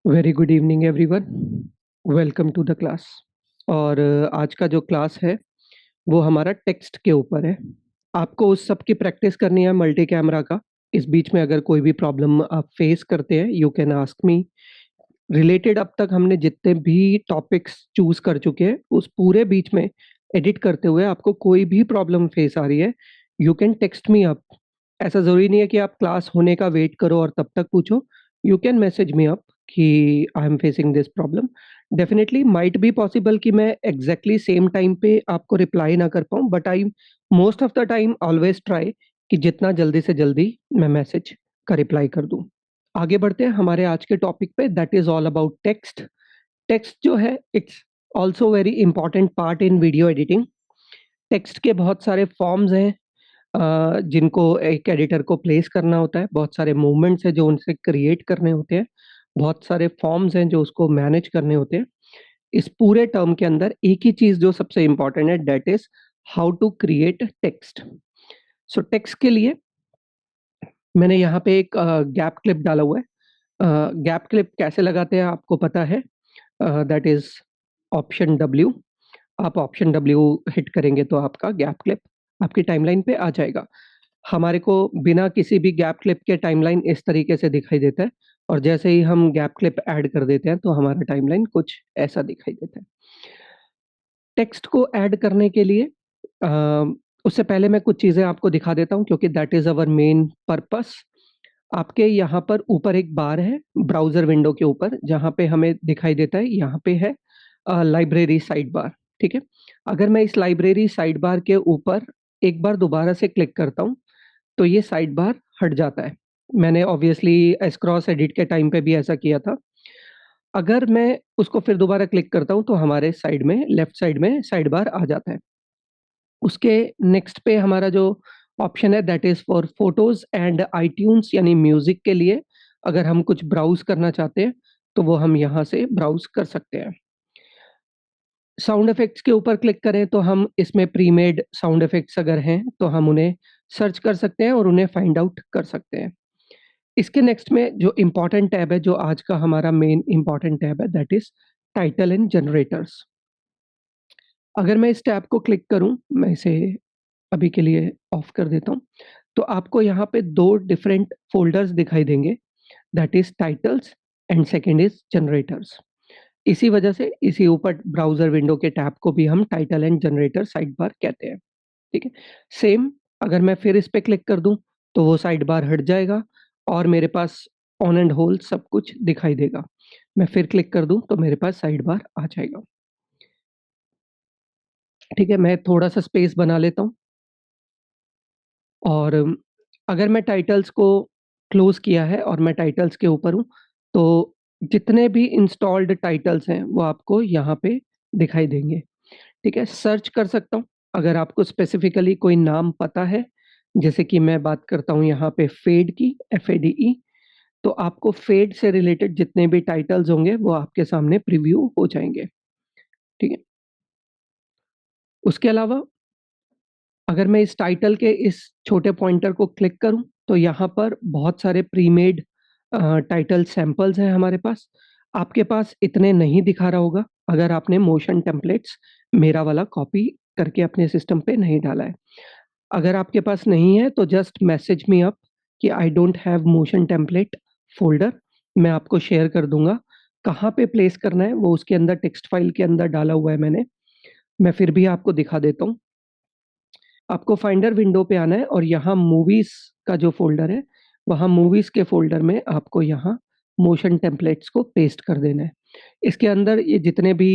Very good evening everyone. Welcome to the class. और आज का जो क्लास है वो हमारा टेक्स्ट के ऊपर है। आपको उस सब की प्रैक्टिस करनी है मल्टी कैमरा का। इस बीच में अगर कोई भी प्रॉब्लम आप फेस करते हैं you can ask me. Related अब तक हमने जितने भी टॉपिक्स चूज कर चुके हैं उस पूरे बीच में एडिट करते हुए आपको कोई भी प्रॉब्लम फेस आ रही है you can text me up. ऐसा ज़रूरी नहीं है कि आप क्लास होने का वेट करो और तब तक पूछो। You can message me up कि I am facing this problem. Definitely might be possible कि मैं एग्जैक्टली सेम टाइम पे आपको रिप्लाई ना कर पाऊँ, but I most of the time always try कि जितना जल्दी से जल्दी मैं मैसेज का रिप्लाई कर दूँ। आगे बढ़ते हैं हमारे आज के टॉपिक पे, that is all about text. Text जो है it's also very important part in video editing. Text के बहुत सारे फॉर्म्स हैं जिनको एक एडिटर को प्लेस करना होता है, बहुत सारे मूवमेंट्स हैं जो उनसे क्रिएट करने होते हैं, बहुत सारे फॉर्म्स हैं जो उसको मैनेज करने होते हैं। इस पूरे टर्म के अंदर एक ही चीज जो सबसे इंपॉर्टेंट है that is how to create text. So text के लिए मैंने यहाँ पे एक गैप क्लिप डाला हुआ है। गैप क्लिप कैसे लगाते हैं आपको पता है, दैट इज ऑप्शन डब्ल्यू। आप ऑप्शन डब्ल्यू हिट करेंगे तो आपका गैप क्लिप आपकी टाइमलाइन पे आ जाएगा। हमारे को बिना किसी भी गैप क्लिप के टाइमलाइन इस तरीके से दिखाई देता है, और जैसे ही हम गैप क्लिप ऐड कर देते हैं तो हमारा टाइमलाइन कुछ ऐसा दिखाई देता है। टेक्स्ट को ऐड करने के लिए उससे पहले मैं कुछ चीज़ें आपको दिखा देता हूँ क्योंकि that is our main purpose. आपके यहाँ पर ऊपर एक बार है ब्राउज़र विंडो के ऊपर जहाँ पे हमें दिखाई देता है, यहाँ पे है लाइब्रेरी साइड बार। ठीक है, अगर मैं इस लाइब्रेरी साइड बार के ऊपर एक बार दोबारा से क्लिक करता हूँ तो ये साइड बार हट जाता है। मैंने ऑब्वियसली एस्क्रॉस एडिट के टाइम पे भी ऐसा किया था। अगर मैं उसको फिर दोबारा क्लिक करता हूँ तो हमारे साइड में लेफ्ट साइड में साइड बार आ जाता है। उसके नेक्स्ट पे हमारा जो ऑप्शन है that is for photos and iTunes, यानी म्यूजिक के लिए अगर हम कुछ ब्राउज करना चाहते हैं तो वो हम यहाँ से ब्राउज कर सकते हैं। साउंड इफेक्ट्स के ऊपर क्लिक करें तो हम इसमें प्रीमेड साउंड इफेक्ट्स अगर हैं तो हम उन्हें सर्च कर सकते हैं और उन्हें फाइंड आउट कर सकते हैं। इसके नेक्स्ट में जो इम्पोर्टेंट टैब है, जो आज का हमारा मेन इम्पोर्टेंट टैब है, that is title and generators. अगर मैं इस टैब को क्लिक करूं, मैं इसे अभी के लिए ऑफ कर देता हूं, तो आपको यहाँ पे दो डिफरेंट फोल्डर्स दिखाई देंगे, that is titles and second is generators. इसी वजह से इसी ऊपर ब्राउजर विंडो के टैब को भी हम title and generator side bar कहते हैं। ठीक है, सेम अगर मैं फिर इस पे क्लिक कर दूं तो वो साइड बार हट जाएगा और मेरे पास ऑन एंड होल सब कुछ दिखाई देगा। मैं फिर क्लिक कर दूं तो मेरे पास साइड बार आ जाएगा। ठीक है, मैं थोड़ा सा स्पेस बना लेता हूँ। और अगर मैं टाइटल्स को क्लोज किया है और मैं टाइटल्स के ऊपर हूँ तो जितने भी इंस्टॉल्ड टाइटल्स हैं वो आपको यहाँ पे दिखाई देंगे। ठीक है, सर्च कर सकता हूँ अगर आपको स्पेसिफिकली कोई नाम पता है, जैसे कि मैं बात करता हूँ यहाँ पे फेड की, FADE। तो आपको फेड से रिलेटेड जितने भी टाइटल्स होंगे वो आपके सामने प्रीव्यू हो जाएंगे। ठीक है, उसके अलावा अगर मैं इस टाइटल के इस छोटे पॉइंटर को क्लिक करूं तो यहाँ पर बहुत सारे प्रीमेड टाइटल सैंपल्स हैं हमारे पास। आपके पास इतने नहीं दिखा रहा होगा अगर आपने मोशन टेम्पलेट्स मेरा वाला कॉपी करके अपने सिस्टम पे नहीं डाला है। अगर आपके पास नहीं है तो जस्ट मैसेज मी अप कि I don't have motion template folder. मैं आपको शेयर कर दूंगा कहाँ पे प्लेस करना है, वो उसके अंदर टेक्स्ट फाइल के अंदर डाला हुआ है मैंने। मैं फिर भी आपको दिखा देता हूँ। आपको फाइंडर विंडो पे आना है और यहाँ मूवीज का जो फोल्डर है वहाँ मूवीज के फोल्डर में आपको यहाँ मोशन टेम्पलेट्स को पेस्ट कर देना है। इसके अंदर ये जितने भी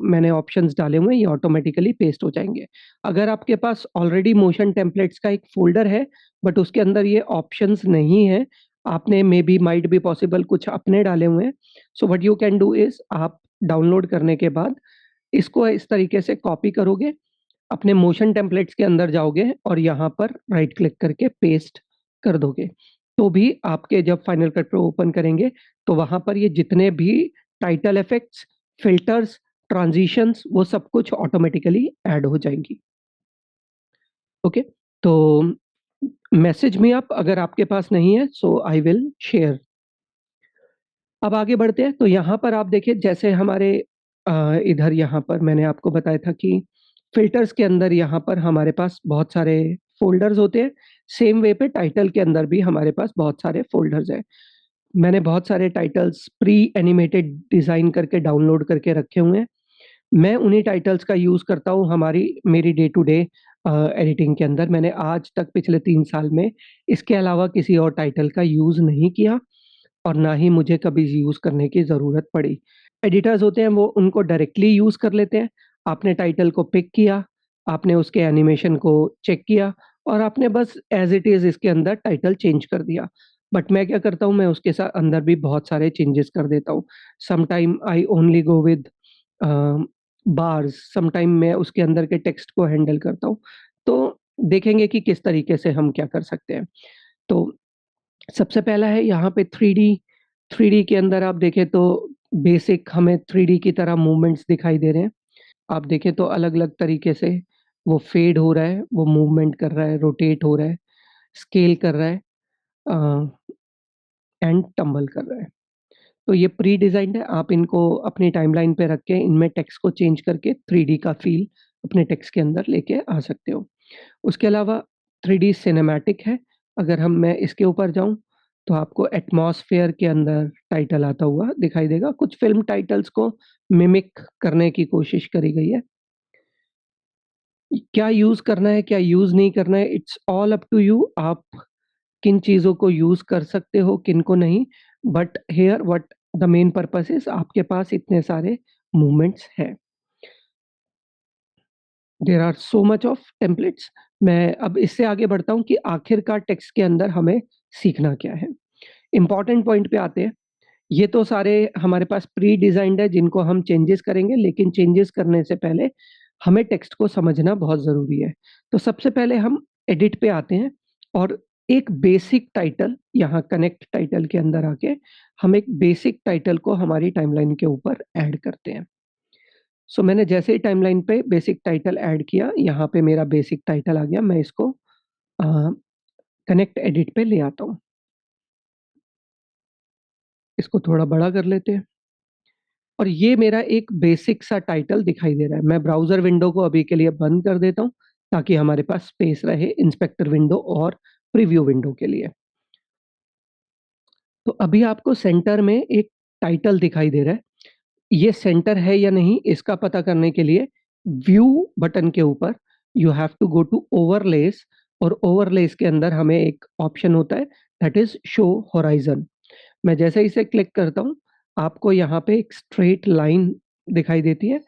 मैंने ऑप्शंस डाले हुए हैं ये ऑटोमेटिकली पेस्ट हो जाएंगे। अगर आपके पास ऑलरेडी मोशन टेम्पलेट्स का एक फोल्डर है बट उसके अंदर ये ऑप्शंस नहीं है, आपने may be might be possible कुछ अपने डाले हुए हैं, so what you can do is आप डाउनलोड करने के बाद इसको इस तरीके से कॉपी करोगे, अपने मोशन टेम्पलेट्स के अंदर जाओगे और यहाँ पर राइट क्लिक करके पेस्ट कर दोगे, तो भी आपके जब फाइनल कट प्रो ओपन करेंगे तो वहाँ पर ये जितने भी टाइटल इफेक्ट्स, फिल्टर्स, ट्रांजिशंस वो सब कुछ ऑटोमेटिकली ऐड हो जाएंगी। ओके, तो मैसेज में आप अगर आपके पास नहीं है सो आई विल शेयर। अब आगे बढ़ते हैं, तो यहाँ पर आप देखिए जैसे हमारे इधर यहाँ पर मैंने आपको बताया था कि फ़िल्टर्स के अंदर यहाँ पर हमारे पास बहुत सारे फ़ोल्डर्स होते हैं, सेम वे पे टाइटल के अंदर भी हमारे पास बहुत सारे फ़ोल्डर्स हैं। मैंने बहुत सारे टाइटल्स प्री एनिमेटेड डिज़ाइन करके डाउनलोड करके रखे हुए हैं। मैं उन्हीं टाइटल्स का यूज़ करता हूँ हमारी मेरी डे टू डे एडिटिंग के अंदर। मैंने आज तक पिछले 3 साल में इसके अलावा किसी और टाइटल का यूज़ नहीं किया और ना ही मुझे कभी यूज़ करने की ज़रूरत पड़ी। एडिटर्स होते हैं वो उनको डायरेक्टली यूज़ कर लेते हैं। आपने टाइटल को पिक किया, आपने उसके एनिमेशन को चेक किया और आपने बस एज़ इट इज़ इसके अंदर टाइटल चेंज कर दिया। बट मैं क्या करता हूँ, मैं उसके अंदर भी बहुत सारे चेंजेस कर देता हूँ। Sometime I only go with a, bars, sometime मैं उसके अंदर के टेक्स्ट को हैंडल करता हूँ। तो देखेंगे कि किस तरीके से हम क्या कर सकते हैं। तो सबसे पहला है यहाँ पे 3D। 3D के अंदर आप देखें तो बेसिक हमें 3D की तरह मूवमेंट्स दिखाई दे रहे हैं। आप देखें तो अलग-अलग तरीके से वो फेड हो रहा है, वो मूवमेंट कर रहा है, रोटेट हो रहा है, स्केल कर रहा है एंड टम्बल कर रहा है। तो ये प्री डिज़ाइन्ड है, आप इनको अपनी टाइमलाइन पे रख के इनमें टेक्स्ट को चेंज करके 3D का फ़ील अपने टेक्स्ट के अंदर लेके आ सकते हो। उसके अलावा 3D सिनेमैटिक है, अगर मैं इसके ऊपर जाऊँ, तो आपको एटमॉस्फेयर के अंदर टाइटल आता हुआ दिखाई देगा। कुछ फ़िल्म टाइटल्स को मिमिक करने की कोशिश करी गई है। क्या यूज़ करना है, क्या यूज़ नहीं करना है, it's all up to you. आप किन चीज़ों को यूज़ कर सकते हो, किनको नहीं। But here what the main purpose is, आपके पास इतने सारे मूवमेंट्स हैं। There are so much of templates. मैं अब इससे आगे बढ़ता हूँ कि आखिरकार टेक्स्ट के अंदर हमें सीखना क्या है। इम्पोर्टेंट पॉइंट पे आते हैं। ये तो सारे हमारे पास प्री डिज़ाइन्ड है जिनको हम चेंजेस करेंगे, लेकिन चेंजेस करने से पहले हमें टेक्स्ट को समझना बहुत ज़रूरी है। तो सबसे पहले हम एडिट पे आते हैं और एक बेसिक टाइटल यहाँ कनेक्ट टाइटल के अंदर आके हम एक बेसिक टाइटल को हमारी टाइमलाइन के ऊपर ऐड करते हैं। सो मैंने जैसे ही टाइमलाइन पे बेसिक टाइटल ऐड किया, यहाँ पे मेरा बेसिक टाइटल आ गया। मैं इसको अ, कनेक्ट एडिट पे ले आता हूँ। इसको थोड़ा बड़ा कर लेते हैं और ये मेरा एक बेसिक सा टाइटल दिखाई दे रहा है। मैं ब्राउज़र विंडो को अभी के लिए बंद कर देता हूँ, ताकि हमारे पास स्पेस रहे इंस्पेक्टर विंडो और प्रीव्यू विंडो के लिए। तो अभी आपको सेंटर में एक टाइटल दिखाई दे रहा है। ये सेंटर है या नहीं इसका पता करने के लिए व्यू बटन के ऊपर you have to go to overlays और ओवरलेस के अंदर हमें एक ऑप्शन होता है दैट इज़ शो होराइज़न। मैं जैसे ही इसे क्लिक करता हूँ, आपको यहाँ पे एक स्ट्रेट लाइन दिखाई देती है,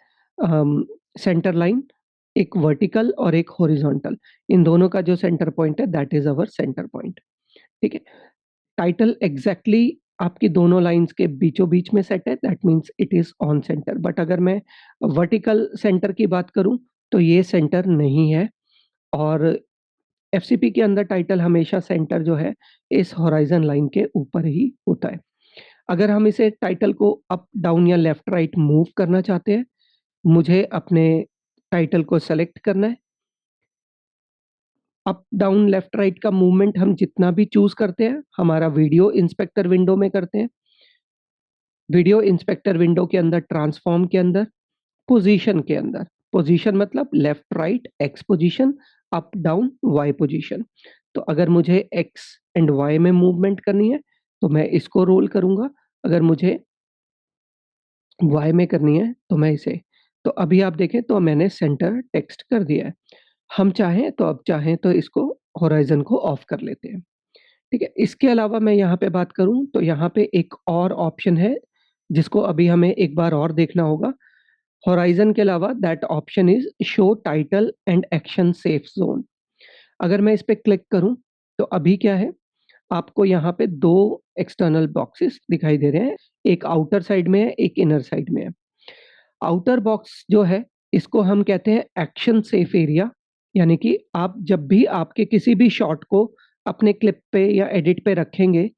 सेंटर लाइन, एक वर्टिकल और एक हॉरिजॉन्टल। इन दोनों का जो सेंटर पॉइंट है that is our centre point, ठीक है? टाइटल एग्ज़ैक्टली आपकी दोनों लाइन्स के बीचों-बीच में सेट है, that means it is on centre. But अगर मैं वर्टिकल सेंटर की बात करूँ, तो ये सेंटर नहीं है और एफसीपी के अंदर टाइटल हमेशा सेंटर जो है, इस हॉराइज़न लाइन के ऊपर ही होता है। अगर हम इसे टाइटल को अप, डाउन या लेफ्ट राइट मूव करना चाहते हैं, मुझे अपने टाइटल को सेलेक्ट करना है। अप, डाउन, लेफ्ट, राइट का मूवमेंट हम जितना भी चूज़ करते हैं, हमारा वीडियो इंस्पेक्टर विंडो में करते हैं। वीडियो इंस्पेक्टर विंडो के अंदर ट्रांसफॉर्म के अंदर, पोज़ीशन के अंदर, पोज़ीशन मतलब left right X position, up down Y position. तो अगर मुझे एक्स एंड वाई में मूवमेंट करनी है, तो मैं इसको रोल करूँगा। अगर मुझे वाई में करनी है, तो मैं इसे। तो अभी आप देखें तो मैंने सेंटर टेक्स्ट कर दिया है। हम चाहें तो अब चाहें तो इसको होराइज़न को ऑफ कर लेते हैं। ठीक है? इसके अलावा मैं यहाँ पे बात करूँ तो यहाँ पे एक और ऑप्शन है, जिसको अभी हमें एक बार और देखना होगा। होराइज़न के अलावा that option is show title and action safe zone. अगर मैं इस पे क्लिक करूँ, तो अभी क्या है, आपको यहाँ पे 2 एक्सटर्नल बॉक्सेस दिखाई दे रहे हैं। एक आउटर साइड में है, एक इनर साइड में है। आउटर बॉक्स जो है, इसको हम कहते हैं एक्शन सेफ एरिया, यानी कि आप जब भी आपके किसी भी शॉट को अपने क्लिप पे या एडिट पे रखेंगे,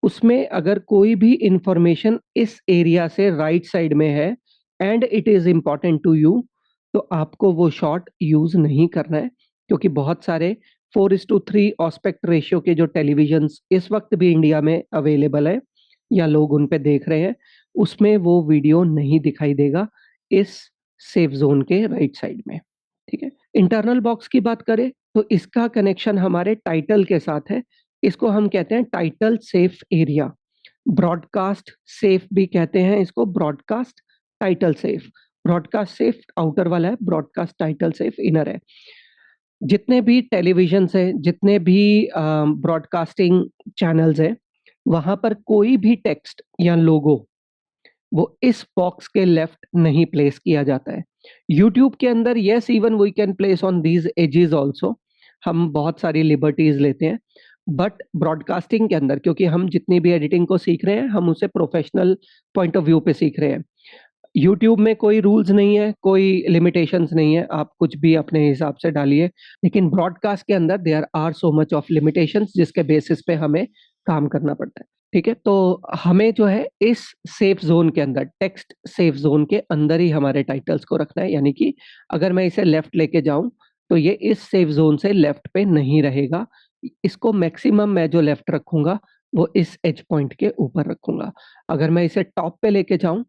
उसमें अगर कोई भी इन्फॉर्मेशन इस एरिया से राइट साइड में है and it is important to you, तो आपको वो शॉट यूज़ नहीं करना है, क्योंकि बहुत सारे 4:3 एस्पेक्ट रेशियो के जो टेलीविज़न्स इस वक़्त भी इंडिया में अवेलेबल है, या लोग उन पे देख रहे हैं, उसमें वो वीडियो नहीं दिखाई देगा इस सेफ ज़ोन के राइट साइड में, ठीक है? इंटरनल बॉक्स की बात करें तो इसका कनेक्शन हमारे टाइटल के साथ है। इसको हम कहते हैं title safe area. Broadcast safe भी कहते हैं इसको, broadcast title safe. Broadcast safe outer वाला है, ब्रॉडकास्ट टाइटल सेफ इनर है। जितने भी टेलीविजन है, जितने भी ब्रॉडकास्टिंग चैनल्स हैं, वहां पर कोई भी टेक्स्ट या लोगो वो इस बॉक्स के लेफ्ट नहीं प्लेस किया जाता है। यूट्यूब के अंदर yes, even we can place on these edges also, हम बहुत सारी लिबर्टीज लेते हैं, बट ब्रॉडकास्टिंग के अंदर क्योंकि हम जितनी भी एडिटिंग को सीख रहे हैं हम उसे प्रोफेशनल पॉइंट ऑफ व्यू पे सीख रहे हैं। यूट्यूब में कोई रूल्स नहीं है, कोई लिमिटेशंस नहीं है, आप कुछ भी अपने हिसाब से डालिए। लेकिन ब्रॉडकास्ट के अंदर there are so much of limitations जिसके बेसिस पे हमें काम करना पड़ता है, ठीक है? तो हमें जो है इस सेफ जोन के अंदर, टेक्स्ट सेफ जोन के अंदर ही हमारे टाइटल्स को रखना है, यानी कि अगर मैं इसे लेफ्ट लेके जाऊं तो ये इस सेफ जोन से लेफ्ट पे नहीं रहेगा। इसको मैक्सिमम मैं जो लेफ्ट रखूंगा वो इस एज पॉइंट के ऊपर रखूंगा। अगर मैं इसे टॉप पे लेके जाऊं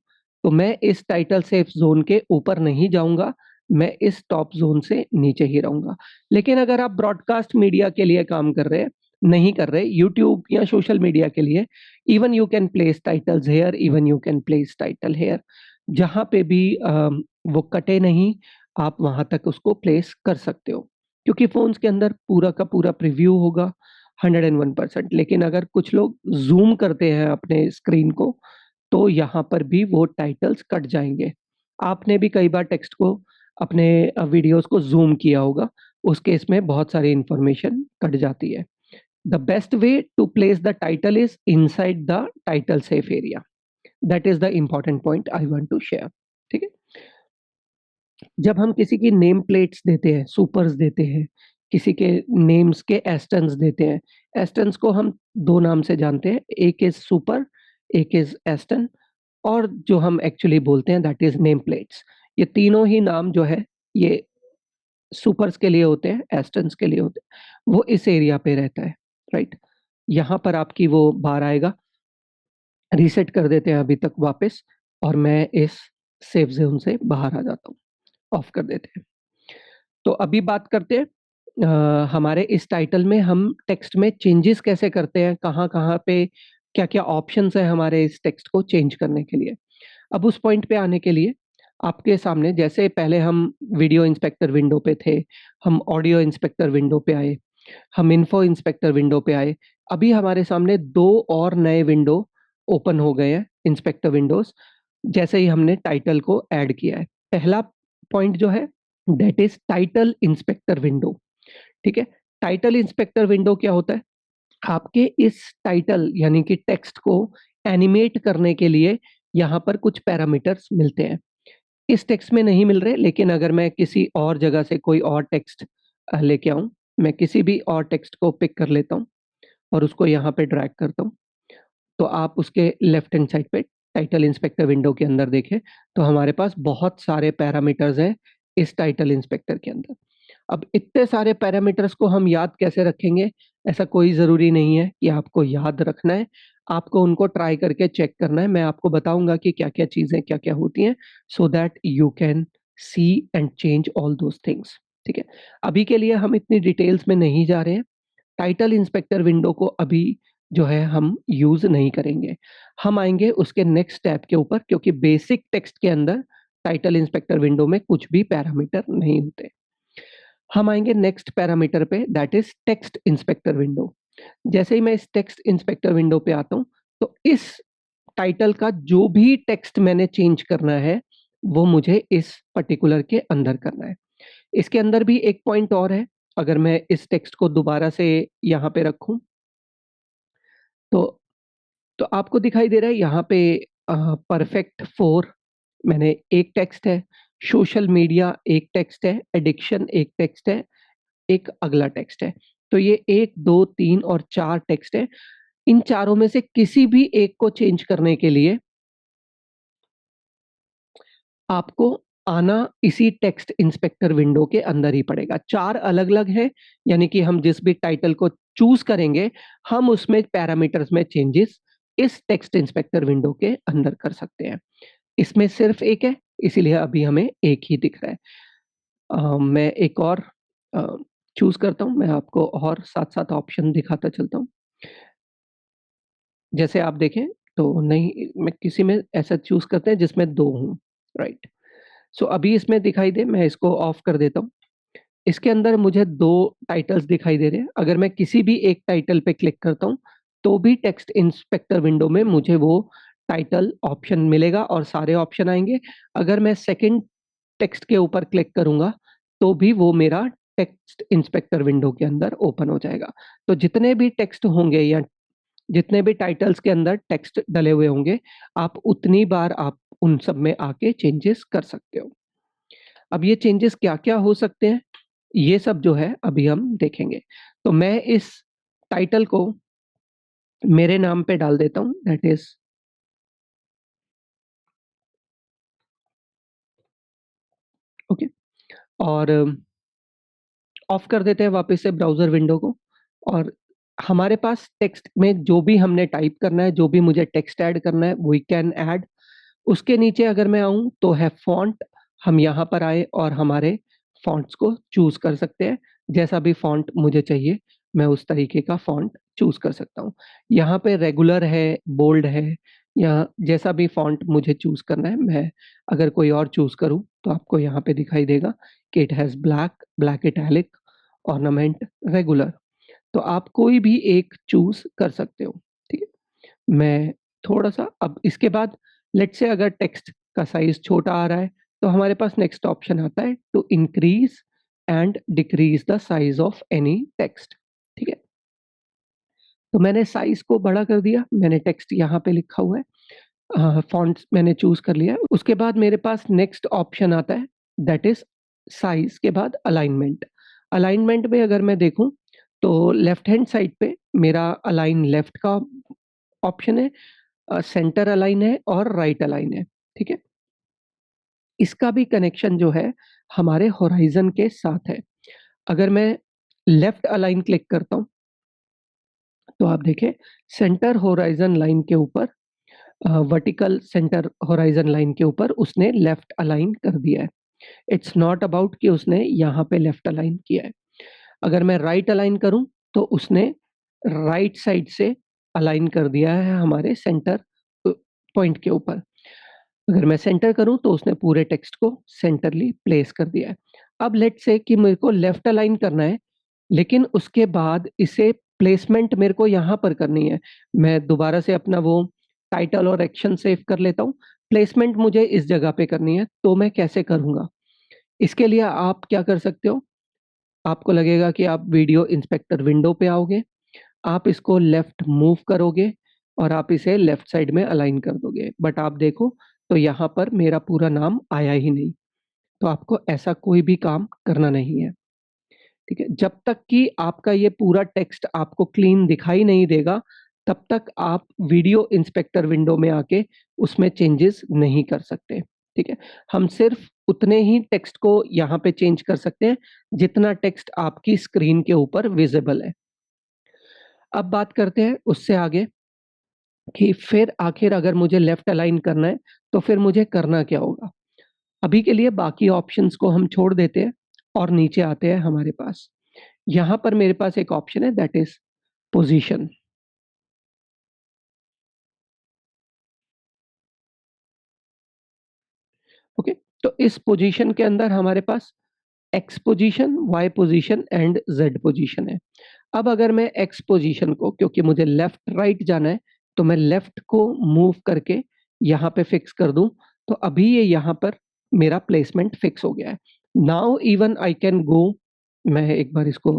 तो मैं इस टाइटल सेफ जोन के ऊपर नहीं जाऊंगा, मैं इस टॉप जोन से नीचे ही रहूंगा। लेकिन अगर आप ब्रॉडकास्ट मीडिया के लिए काम कर रहे हैं, नहीं कर रहे, यूट्यूब या सोशल मीडिया के लिए, even you can place titles here, even you can place title here, जहां पे भी वो कटे नहीं, आप वहां तक उसको प्लेस कर सकते हो, क्योंकि फोन्स के अंदर पूरा का पूरा प्रीव्यू होगा 101%। लेकिन अगर कुछ लोग जूम करते हैं अपने स्क्रीन को तो यहाँ पर भी वो टाइटल्स कट जाएंगे। आपने भी कई बार टेक्स्ट को अपने वीडियोस को जूम किया होगा, उस केस में बहुत सारी इंफॉर्मेशन कट जाती है। The best way to place the title is inside the title safe area. That is the important point I want to share, ठीक है? जब हम किसी की नेम प्लेट्स देते हैं, सुपर्स देते हैं, किसी के नेम्स के एस्टन्स देते हैं। एस्टन्स को हम दो नाम से जानते हैं, एक इज सुपर, एक इज एस्टन, और जो हम एक्चुअली बोलते हैं दैट इज नेम प्लेट्स। ये तीनों ही नाम जो है ये सुपर्स के लिए होते हैं, एस्टन्स के लिए होते हैं। वो इस एरिया पे रहता है, राइट? यहाँ पर आपकी वो बार आएगा, रीसेट कर देते हैं अभी तक वापस, और मैं इस सेफ जोन से बाहर आ जाता हूँ, ऑफ कर देते हैं। तो अभी बात करते हैं हमारे इस टाइटल में हम टेक्स्ट में चेंजेस कैसे करते हैं, कहाँ-कहाँ पे क्या-क्या ऑप्शंस हैं हमारे इस टेक्स्ट को चेंज करने के लिए। अब उस पॉइंट पे आने के लिए आपके सामने, जैसे पहले हम वीडियो इंस्पेक्टर विंडो पे थे, हम ऑडियो इंस्पेक्टर विंडो पे आए, हम इन्फो इंस्पेक्टर विंडो पे आए। अभी हमारे सामने 2 और नए विंडो ओपन हो गए हैं, इंस्पेक्टर विंडोज़, जैसे ही हमने टाइटल को ऐड किया है। पहला पॉइंट जो है that is title inspector window, ठीक है? टाइटल इंस्पेक्टर विंडो क्या होता है? आपके इस टाइटल यानी कि टेक्स्ट को एनिमेट करने के लिए यहाँ पर कुछ पैरामीटर्स मिलते हैं। इस टेक्स्ट में नहीं मिल रहे, लेकिन अगर मैं किसी और जगह से कोई और टेक्स्ट लेके आऊँ, मैं किसी भी और टेक्स्ट को पिक कर लेता हूँ और उसको यहाँ पे ड्रैग करता हूँ, तो आप उसके लेफ्ट हैंड साइड पे टाइटल इंस्पेक्टर विंडो के अंदर देखें, तो हमारे पास बहुत सारे पैरामीटर्स हैं इस टाइटल इंस्पेक्टर के अंदर। अब इतने सारे पैरामीटर्स को हम याद कैसे रखेंगे? ऐसा कोई ज़रूरी नहीं है कि आपको याद रखना है, आपको उनको ट्राई करके चेक करना है। मैं आपको बताऊँगा कि क्या-क्या चीज़ें क्या-क्या होती हैं, so that you can see and change all those things, ठीक है? अभी के लिए हम इतनी डिटेल्स में नहीं जा रहे हैं। टाइटल इंस्पेक्टर विंडो को अभी जो है हम यूज़ नहीं करेंगे। हम आएँगे उसके नेक्स्ट टैब के ऊपर, क्योंकि बेसिक टेक्स्ट के अंदर टाइटल इंस्पेक्टर विंडो में कुछ भी पैरामीटर नहीं होते। हम आएँगे नेक्स्ट पैरामीटर पे, that is text inspector window. जैसे ही मैं इस टेक्स्ट इंस्पेक्टर विंडो पे आता हूँ, तो इस टाइटल का जो भी टेक्स्ट मैंने चेंज करना है, वो मुझे इस पर्टिकुलर के अंदर करना है। इसके अंदर भी एक पॉइंट और है, अगर मैं इस टेक्स्ट को दोबारा से यहाँ पे रखूँ, तो तो आपको दिखाई दे रहा है यहाँ पे परफेक्ट 4 मैंने एक टेक्स्ट है, सोशल मीडिया एक टेक्स्ट है, एडिक्शन एक टेक्स्ट है, एक अगला टेक्स्ट है। तो ये 1, 2, 3 और 4 टेक्स्ट है। इन चारों में से किसी भी एक को चेंज करने के लिए आपको आना इसी टेक्स्ट इंस्पेक्टर विंडो के अंदर ही पड़ेगा। 4 अलग-अलग हैं, यानी कि हम जिस भी टाइटल को चूज़ करेंगे, हम उसमें पैरामीटर्स में चेंजेस इस टेक्स्ट इंस्पेक्टर विंडो के अंदर कर सकते हैं। इसमें सिर्फ एक है, इसीलिए अभी हमें एक ही दिख रहा है। मैं एक और चूज़ करता हूँ, मैं आपको और साथ-साथ ऑप्शन दिखाता चलता हूँ। जैसे आप देखें तो नहीं, मैं किसी में ऐसा चूज़ करते हैं जिसमें 2 हों, राइट? सो अभी इसमें दिखाई दे, मैं इसको ऑफ कर देता हूँ। इसके अंदर मुझे 2 टाइटल्स दिखाई दे रहे हैं। अगर मैं किसी भी एक टाइटल पे क्लिक करता हूँ, तो भी टेक्स्ट इंस्पेक्टर विंडो में मुझे वो टाइटल ऑप्शन मिलेगा और सारे ऑप्शन आएँगे। अगर मैं सेकंड टेक्स्ट के ऊपर क्लिक करूँगा, तो भी वो मेरा टेक्स्ट इंस्पेक्टर विंडो के अंदर ओपन हो जाएगा। तो जितने भी टेक्स्ट होंगे या जितने भी टाइटल्स के अंदर टेक्स्ट डले हुए होंगे, आप उतनी बार आप उन सब में आके चेंजेस कर सकते हो। अब ये चेंजेस क्या-क्या हो सकते हैं, ये सब जो है अभी हम देखेंगे। तो मैं इस टाइटल को मेरे नाम पे डाल देता हूँ, दैट इज़ ओके। और ऑफ कर देते हैं वापस से ब्राउज़र विंडो को और हमारे पास टेक्स्ट में जो भी हमने टाइप करना है, जो भी मुझे टेक्स्ट ऐड करना है, वी कैन ऐड। उसके नीचे अगर मैं आऊँ तो है फ़ॉन्ट, हम यहाँ पर आए और हमारे फ़ॉन्ट्स को चूज़ कर सकते हैं। जैसा भी फ़ॉन्ट मुझे चाहिए, मैं उस तरीके का फ़ॉन्ट चूज़ कर सकता हूँ। यहाँ पे रेगुलर है, बोल्ड है, या जैसा भी फ़ॉन्ट मुझे चूज़ करना है, मैं अगर कोई और चूज़ करूँ, तो आपको यहाँ पे दिखाई देगा कि it has black, black italic, ornament, regular. तो आप कोई भी एक चूज़ कर सकते हो, ठीक है? मैं थोड़ा-सा अब इसके बाद लेट्स से अगर टेक्स्ट का साइज़ छोटा आ रहा है, तो हमारे पास नेक्स्ट ऑप्शन आता है to increase and decrease the size of any text, ठीक है? तो मैंने साइज़ को बड़ा कर दिया, मैंने टेक्स्ट यहाँ पे लिखा हुआ है, फ़ॉन्ट्स मैंने चूज़ कर लिया है। उसके बाद मेरे पास नेक्स्ट ऑप्शन आता है, दैट इज़ साइज़ के बाद अलाइनमेंट। अलाइनमेंट में अगर मैं देखूँ, तो लेफ्ट हैंड साइड पे मेरा अलाइन लेफ्ट का ऑप्शन है, सेंटर अलाइन है और राइट अलाइन है, ठीक है? इसका भी कनेक्शन जो है हमारे होराइज़न के साथ है। अगर मैं लेफ्ट अलाइन क्लिक करता हूँ, तो आप देखें सेंटर होराइज़न लाइन के ऊपर, वर्टिकल सेंटर होराइज़न लाइन के ऊपर उसने लेफ्ट अलाइन कर दिया है। इट्स नॉट अबाउट कि उसने यहाँ पे लेफ्ट अलाइन किया है। अगर मैं राइट अलाइन करूँ, तो उसने राइट साइड से अलाइन कर दिया है हमारे सेंटर पॉइंट के ऊपर। अगर मैं सेंटर करूँ, तो उसने पूरे टेक्स्ट को सेंटरली प्लेस कर दिया है। अब लेट्स से कि मेरे को लेफ्ट अलाइन करना है, लेकिन उसके बाद इसे प्लेसमेंट मेरे को यहाँ पर करनी है। मैं दोबारा से अपना वो टाइटल और एक्शन सेव कर लेता हूँ। प्लेसमेंट मुझे इस जगह पे करनी है, तो मैं कैसे करूँगा? इसके लिए आप क्या कर सकते हो, आपको लगेगा कि आप वीडियो इंस्पेक्टर विंडो पे आओगे, आप इसको लेफ्ट मूव करोगे और आप इसे लेफ्ट साइड में अलाइन कर दोगे। बट आप देखो, तो यहाँ पर मेरा पूरा नाम आया ही नहीं। तो आपको ऐसा कोई भी काम करना नहीं है, ठीक है? जब तक कि आपका ये पूरा टेक्स्ट आपको क्लीन दिखाई नहीं देगा, तब तक आप वीडियो इंस्पेक्टर विंडो में आके उसमें चेंजेस नहीं कर सकते, ठीक है? हम सिर्फ़ उतने ही टेक्स्ट को यहाँ पे चेंज कर सकते हैं, जितना टेक्स्ट आपकी स्क्रीन के ऊपर विज़िबल है। अब बात करते हैं उससे आगे कि फिर आखिर अगर मुझे लेफ्ट अलाइन करना है, तो फिर मुझे करना क्या होगा? अभी के लिए बाकी ऑप्शंस को हम छोड़ देते हैं और नीचे आते हैं हमारे पास। यहाँ पर मेरे पास एक ऑप्शन है, दैट इज़ पोज़ीशन, ओके? तो इस पोज़ीशन के अंदर हमारे पास X position, Y position and Z position है। अब अगर मैं एक्स पोज़ीशन को, क्योंकि मुझे लेफ्ट राइट जाना है, तो मैं लेफ्ट को मूव करके यहाँ पे फिक्स कर दूँ, तो अभी ये यहाँ पर मेरा प्लेसमेंट फिक्स हो गया है। Now even I can go, मैं एक बार इसको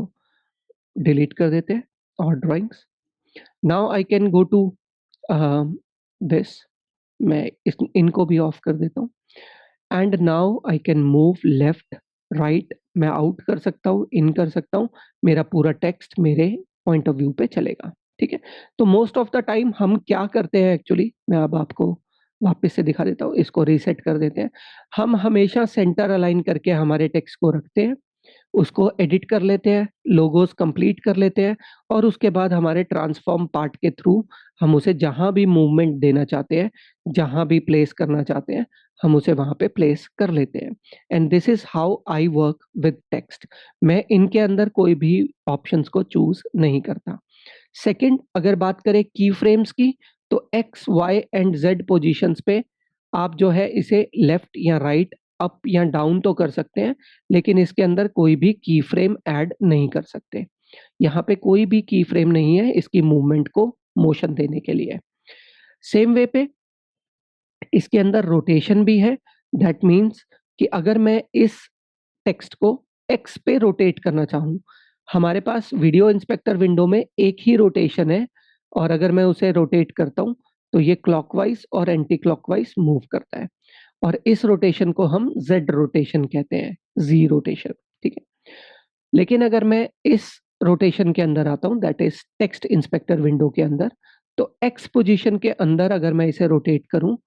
डिलीट कर देते हैं और drawings. Now I can go to uh, this, मैं इस इनको भी ऑफ कर देता हूँ and now I can move left, right, मैं आउट कर सकता हूँ, इन कर सकता हूँ, मेरा पूरा टेक्स्ट मेरे पॉइंट ऑफ व्यू पे चलेगा, ठीक है? तो मोस्ट ऑफ द टाइम हम क्या करते हैं एक्चुअली, मैं अब आपको वापस से दिखा देता हूँ, इसको रीसेट कर देते हैं। हम हमेशा सेंटर अलाइन करके हमारे टेक्स्ट को रखते हैं, उसको एडिट कर लेते हैं, लोगोस कंप्लीट कर लेते हैं और उसके बाद हमारे ट्रांसफॉर्म पार्ट के थ्रू हम उसे जहाँ भी मूवमेंट देना चाहते हैं, जहाँ भी प्लेस करना चाहते हैं, हम उसे वहाँ पे प्लेस कर लेते हैं। And this is how I work with text. मैं इनके अंदर कोई भी ऑप्शंस को चूज़ नहीं करता। सेकंड, अगर बात करें की फ्रेम्स की, तो X, Y and Z positions पे आप जो है इसे लेफ्ट या राइट, अप या डाउन तो कर सकते हैं, लेकिन इसके अंदर कोई भी की फ्रेम ऐड नहीं कर सकते। यहाँ पे कोई भी की फ्रेम नहीं है इसकी मूवमेंट को मोशन देने के लिए। सेम वे पे इसके अंदर रोटेशन भी है। दैट मीन्स कि अगर मैं इस टेक्स्ट को एक्स पे रोटेट करना चाहूँ, हमारे पास वीडियो इंस्पेक्टर विंडो में एक ही रोटेशन है और अगर मैं उसे रोटेट करता हूँ, तो ये क्लॉकवाइज़ और एंटी क्लॉकवाइज़ मूव करता है और इस रोटेशन को हम ज़ेड रोटेशन कहते हैं, ज़ी रोटेशन, ठीक है? लेकिन अगर मैं इस रोटेशन के अंदर आता हूँ, that is text inspector window के अंदर, तो एक्स पोज़ीशन के अंदर अगर मैं इसे रोटेट करूँ,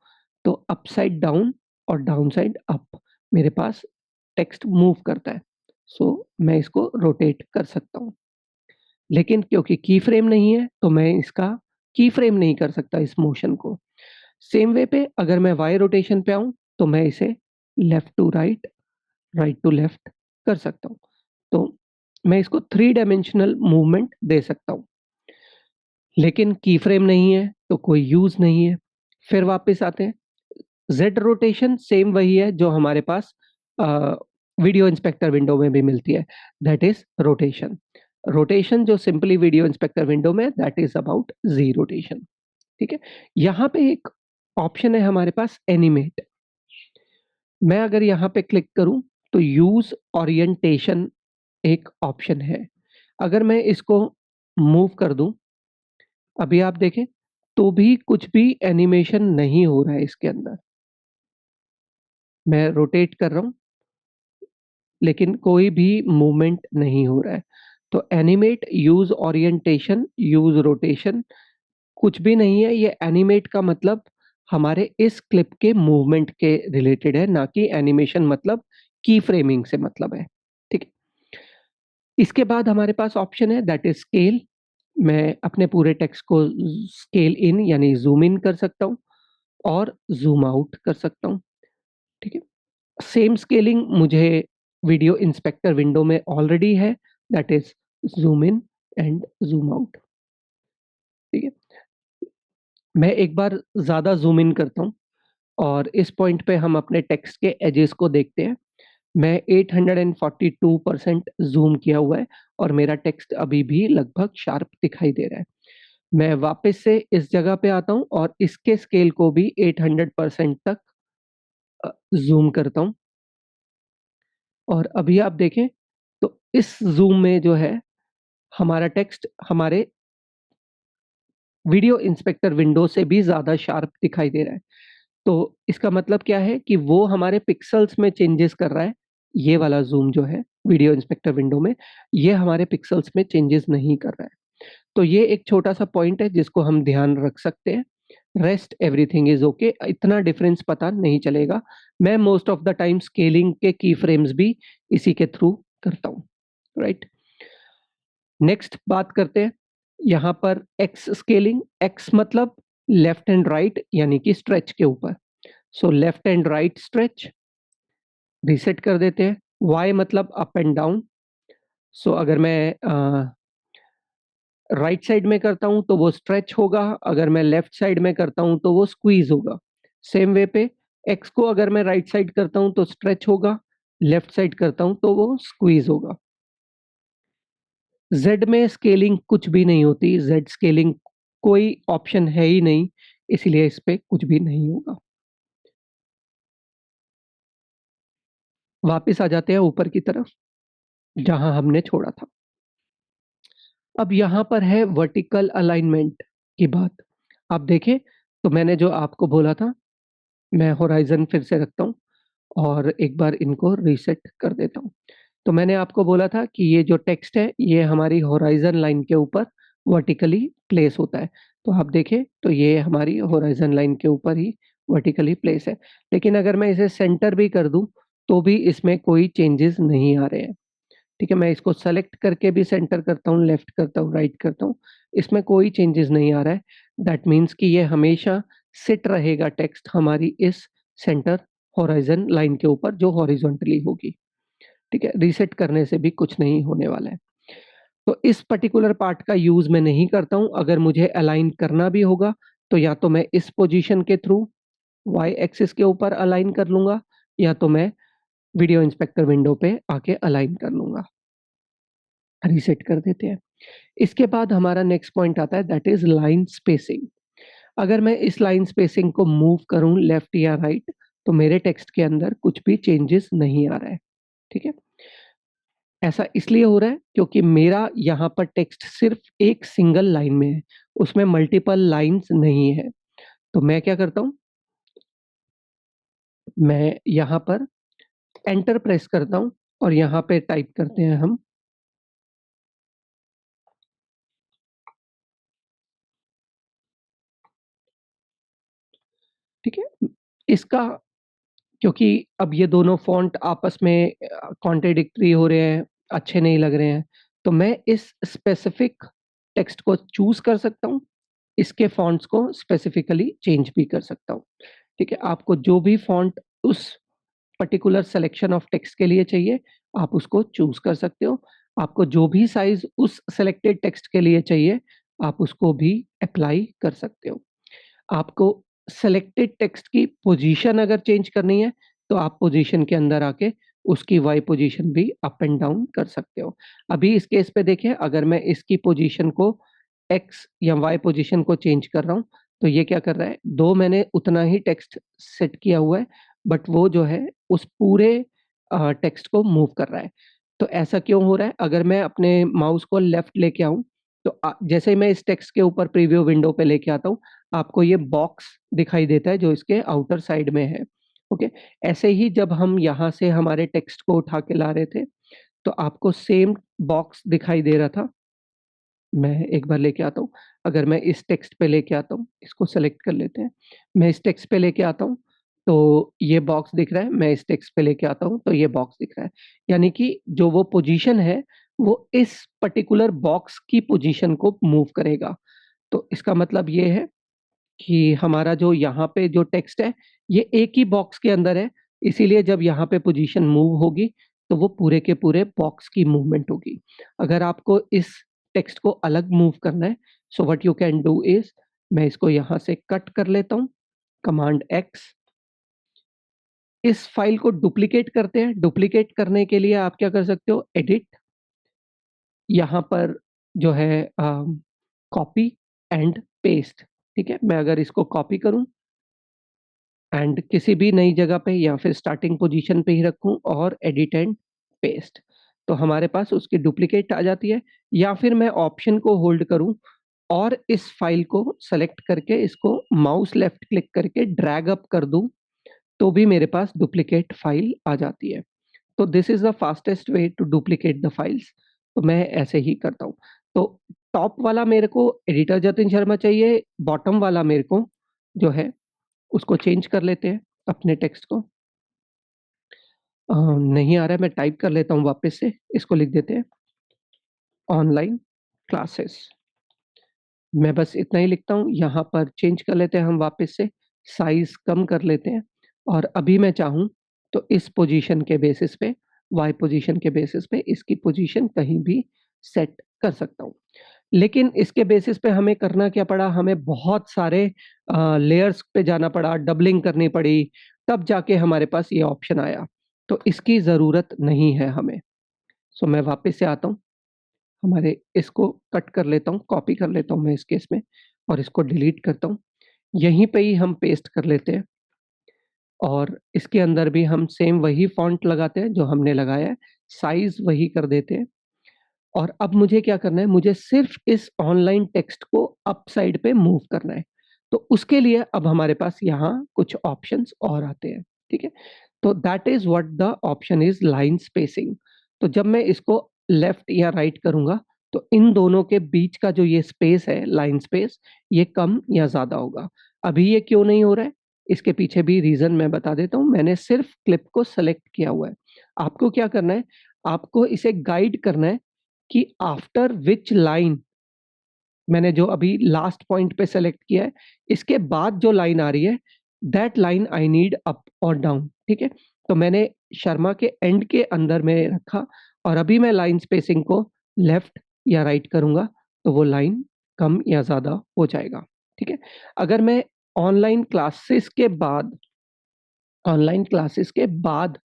तो अपसाइड डाउन और डाउन साइड अप मेरे पास टेक्स्ट मूव करता है। सो मैं इसको रोटेट कर सकता हूँ। लेकिन क्योंकि की फ्रेम नहीं है, तो मैं इसका की फ्रेम नहीं कर सकता इस मोशन को। सेम वे पे अगर मैं वाई रोटेशन पे आऊँ, तो मैं इसे left to right, right to left कर सकता हूँ। तो मैं इसको 3 डायमेंशनल मूवमेंट दे सकता हूँ। लेकिन की फ्रेम नहीं है, तो कोई यूज़ नहीं है। फिर वापस आते हैं, ज़ेड रोटेशन सेम वही है जो हमारे पास अ, वीडियो इंस्पेक्टर विंडो में भी मिलती है, दैट इज़ रोटेशन। रोटेशन जो सिंपली वीडियो इंस्पेक्टर विंडो में that is about Z rotation, ठीक है? यहाँ पे एक ऑप्शन है हमारे पास एनिमेट। मैं अगर यहाँ पे क्लिक करूँ, तो यूज़ ओरिएंटेशन एक ऑप्शन है। अगर मैं इसको मूव कर दूँ, अभी आप देखें, तो भी कुछ भी एनिमेशन नहीं हो रहा है इसके अंदर। मैं रोटेट कर रहा हूँ, लेकिन कोई भी मूवमेंट नहीं हो रहा है। तो animate, use orientation, use rotation कुछ भी नहीं है। ये एनिमेट का मतलब हमारे इस क्लिप के मूवमेंट के रिलेटेड है, ना कि एनिमेशन मतलब की फ्रेमिंग से मतलब है। ठीक है? इसके बाद हमारे पास ऑप्शन है दैट इज़ स्केल। मैं अपने पूरे टेक्स्ट को स्केल इन यानी ज़ूम इन कर सकता हूँ और ज़ूम आउट कर सकता हूँ। ठीक है? सेम स्केलिंग मुझे वीडियो इंस्पेक्टर विंडो में ऑलरेडी है, that is zoom in and zoom out. ठीक है? मैं एक बार ज़्यादा ज़ूम इन करता हूँ और इस पॉइंट पे हम अपने टेक्स्ट के एजेस को देखते हैं। मैं 842% ज़ूम किया हुआ है और मेरा टेक्स्ट अभी भी लगभग शार्प दिखाई दे रहा है। मैं वापस से इस जगह पे आता हूँ और इसके स्केल को भी 800% तक ज़ूम करता हूँ और अभी आप देखें, तो इस ज़ूम में जो है हमारा टेक्स्ट हमारे वीडियो इंस्पेक्टर विंडो से भी ज़्यादा शार्प दिखाई दे रहा है। तो इसका मतलब क्या है कि वो हमारे पिक्सेल्स में चेंजेस कर रहा है। ये वाला ज़ूम जो है वीडियो इंस्पेक्टर विंडो में, ये हमारे पिक्सेल्स में चेंजेस नहीं कर रहा है। तो ये एक छोटा-सा पॉइंट है जिसको हम ध्यान रख सकते हैं। रेस्ट एवरीथिंग इज़ ओके, इतना डिफरेंस पता नहीं चलेगा। मैं most of the time scaling के की फ्रेम्स भी इसी के थ्रू करता हूँ, राइट? नेक्स्ट बात करते हैं, यहाँ पर एक्स स्केलिंग, एक्स मतलब लेफ्ट एंड राइट यानी कि स्ट्रेच के ऊपर। So left and right stretch, reset कर देते हैं। वाई मतलब अप एंड डाउन। सो अगर मैं राइट साइड में करता हूँ तो वो स्ट्रेच होगा, अगर मैं लेफ्ट साइड में करता हूँ तो वो स्क्वीज़ होगा। सेम वे पे एक्स को अगर मैं राइट साइड करता हूँ तो स्ट्रेच होगा, लेफ्ट साइड करता हूँ तो वो स्क्वीज़ होगा। ज़ेड में स्केलिंग कुछ भी नहीं होती, ज़ेड स्केलिंग कोई ऑप्शन है ही नहीं, इसीलिए इस पे कुछ भी नहीं होगा। वापस आ जाते हैं ऊपर की तरफ, जहाँ हमने छोड़ा था। अब यहाँ पर है वर्टिकल अलाइनमेंट की बात। आप देखें, तो मैंने जो आपको बोला था, मैं होराइज़न फिर से रखता हूँ और एक बार इनको रीसेट कर देता हूँ। तो मैंने आपको बोला था कि ये जो टेक्स्ट है, ये हमारी होराइज़न लाइन के ऊपर वर्टिकली प्लेस होता है। तो आप देखें, तो ये हमारी होराइज़न लाइन के ऊपर ही वर्टिकली प्लेस है। लेकिन अगर मैं इसे सेंटर भी कर दूँ, तो भी इसमें कोई चेंजेज़ नहीं आ रहे हैं। ठीक है? मैं इसको सेलेक्ट करके भी सेंटर करता हूँ, लेफ्ट करता हूँ, राइट करता हूँ, इसमें कोई चेंजेस नहीं आ रहा है। दैट मीन्स कि ये हमेशा सिट रहेगा टेक्स्ट हमारी इस सेंटर होराइज़न लाइन के ऊपर जो हॉरिज़ॉन्टली होगी, ठीक है? रीसेट करने से भी कुछ नहीं होने वाला है। तो इस पर्टिकुलर पार्ट का यूज़ मैं नहीं करता हूँ, अगर मुझे अलाइन करना भी होगा, तो या तो मैं इस पोज़ीशन के थ्रू वाई एक्सिस के ऊपर अलाइन कर लूँगा या तो मैं वीडियो इंस्पेक्टर विंडो पे आके अलाइन कर लूँगा। रीसेट कर देते हैं। इसके बाद हमारा नेक्स्ट पॉइंट आता है दैट इज़ लाइन स्पेसिंग। अगर मैं इस लाइन स्पेसिंग को मूव करूँ लेफ्ट या राइट तो मेरे टेक्स्ट के अंदर कुछ भी चेंजेस नहीं आ रहा है, ठीक है? ऐसा इसलिए हो रहा है क्योंकि मेरा यहाँ पर टेक्स्ट सिर्फ़ एक सिंगल लाइन में है, उसमें मल्टीपल लाइन्स नहीं है। तो मैं क्या करता हूँ, मैं यहाँ पर एंटर प्रेस करता हूँ और यहाँ पे टाइप करते हैं हम ठीक है? इसका क्योंकि अब ये दोनों फ़ॉन्ट आपस में कॉन्ट्राडिक्टरी हो रहे हैं, अच्छे नहीं लग रहे हैं, तो मैं इस स्पेसिफ़िक टेक्स्ट को चूज़ कर सकता हूँ, इसके फ़ॉन्ट्स को स्पेसिफ़िकली चेंज भी कर सकता हूँ, ठीक है? आपको जो भी फ़ॉन्ट उस पर्टिकुलर सिलेक्शन ऑफ टेक्स्ट के लिए चाहिए, आप उसको चूज़ कर सकते हो। आपको जो भी साइज़ उस सेलेक्टेड टेक्स्ट के लिए चाहिए, आप उसको भी अप्लाई कर सकते हो। आपको सेलेक्टेड टेक्स्ट की पोजीशन अगर चेंज करनी है, तो आप पोजीशन के अंदर आके उसकी वाई पोजीशन भी अप एंड डाउन कर सकते हो। अभी इस केस पे देखिए अगर मैं इसकी पोजीशन को एक्स या वाई पोजीशन को चेंज कर रहा हूँ, तो ये क्या कर रहा है, दो मैंने उतना ही टेक्स्ट सेट किया हुआ है, बट वो जो है उस पूरे टेक्स्ट को मूव कर रहा है। तो ऐसा क्यों हो रहा है? अगर मैं अपने माउस को लेफ्ट लेके आऊँ, तो जैसे ही मैं इस टेक्स्ट के ऊपर प्रीव्यू विंडो पे लेके आता हूँ, आपको ये बॉक्स दिखाई देता है जो इसके आउटर साइड में है, ओके? ऐसे ही जब हम यहाँ से हमारे टेक्स्ट को उठा के ला रहे थे, तो आपको सेम बॉक्स दिखाई दे रहा था। मैं एक बार लेके आता हूँ, अगर मैं इस टेक्स्ट पे लेके आता हूँ, इसको सेलेक्ट कर लेते हैं। मैं इस टेक्स्ट पे लेके आता हूँ, तो ये बॉक्स दिख रहा है, मैं इस टेक्स्ट पे लेके आता हूँ, तो ये बॉक्स दिख रहा है। यानी कि जो वो पोज़ीशन है, वो इस पर्टिकुलर बॉक्स की पोज़ीशन को मूव करेगा। तो इसका मतलब ये है कि हमारा जो यहाँ पे जो टेक्स्ट है, ये एक ही बॉक्स के अंदर है, इसीलिए जब यहाँ पे पोज़ीशन मूव होगी, तो वो पूरे के पूरे बॉक्स की मूवमेंट होगी। अगर आपको इस टेक्स्ट को अलग मूव करना है, so what you can do is मैं इसको यहाँ से कट कर लेता हूँ, कमांड एक्स। इस फाइल को डुप्लिकेट करते हैं, डुप्लिकेट करने के लिए आप क्या कर सकते हो, एडिट, यहाँ पर जो है कॉपी एंड पेस्ट, ठीक है? मैं अगर इसको कॉपी करूँ एंड किसी भी नई जगह पे या फिर स्टार्टिंग पोजीशन पे ही रखूँ और एडिट एंड पेस्ट, तो हमारे पास उसकी डुप्लिकेट आ जाती है या फिर मैं ऑप्शन को होल्ड करूँ और इस फाइल को सेलेक्ट करके इसको माउस लेफ्ट क्लिक करके ड्रैग अप कर दूँ, तो भी मेरे पास डुप्लिकेट फाइल आ जाती है। तो this is the fastest way to duplicate the files, तो मैं ऐसे ही करता हूँ। तो टॉप वाला मेरे को एडिटर जतिन शर्मा चाहिए, बॉटम वाला मेरे को जो है उसको चेंज कर लेते हैं अपने टेक्स्ट को। नहीं आ रहा है, मैं टाइप कर लेता हूँ वापस से, इसको लिख देते हैं ऑनलाइन क्लासेस। मैं बस इतना ही लिखता हूँ, यहाँ पर चेंज कर लेते हैं हम वापस से, साइज़ कम कर लेते हैं और अभी मैं चाहूँ तो इस पोजीशन के बेसिस पे, वाई पोजीशन के बेसिस पे इसकी पोजीशन कहीं भी सेट कर सकता हूँ। लेकिन इसके बेसिस पे हमें करना क्या पड़ा, हमें बहुत सारे लेयर्स पे जाना पड़ा, डबलिंग करनी पड़ी, तब जाके हमारे पास ये ऑप्शन आया। तो इसकी ज़रूरत नहीं है हमें। सो मैं वापस से आता हूँ, हमारे इसको कट कर लेता हूँ, कॉपी कर लेता हूँ मैं इस केस में और इसको डिलीट करता हूँ। यहीं पे ही हम पेस्ट कर लेते हैं और इसके अंदर भी हम सेम वही फ़ॉन्ट लगाते हैं जो हमने लगाया है, साइज़ वही कर देते हैं। और अब मुझे क्या करना है, मुझे सिर्फ़ इस ऑनलाइन टेक्स्ट को अप साइड पे मूव करना है। तो उसके लिए अब हमारे पास यहाँ कुछ ऑप्शंस और आते हैं, ठीक है? तो that is what the option is line spacing. तो जब मैं इसको लेफ्ट या राइट करूँगा, तो इन दोनों के बीच का जो ये स्पेस है, लाइन स्पेस, ये कम या ज़्यादा होगा। अभी ये क्यों नहीं हो रहा है, इसके पीछे भी रीज़न मैं बता देता हूँ। मैंने सिर्फ़ क्लिप को सेलेक्ट किया हुआ है। आपको क्या करना है, आपको इसे गाइड करना है कि आफ्टर विच लाइन, मैंने जो अभी लास्ट पॉइंट पे सेलेक्ट किया है, इसके बाद जो लाइन आ रही है, that line I need up और डाउन। ठीक है, तो मैंने शर्मा के एंड के अंदर में रखा, और अभी मैं लाइन स्पेसिंग को लेफ्ट या राइट करूंगा तो वो लाइन कम या ज्यादा हो जाएगा। ठीक है, अगर मैं ऑनलाइन क्लासेस के बाद ऑनलाइन क्लासेस के बाद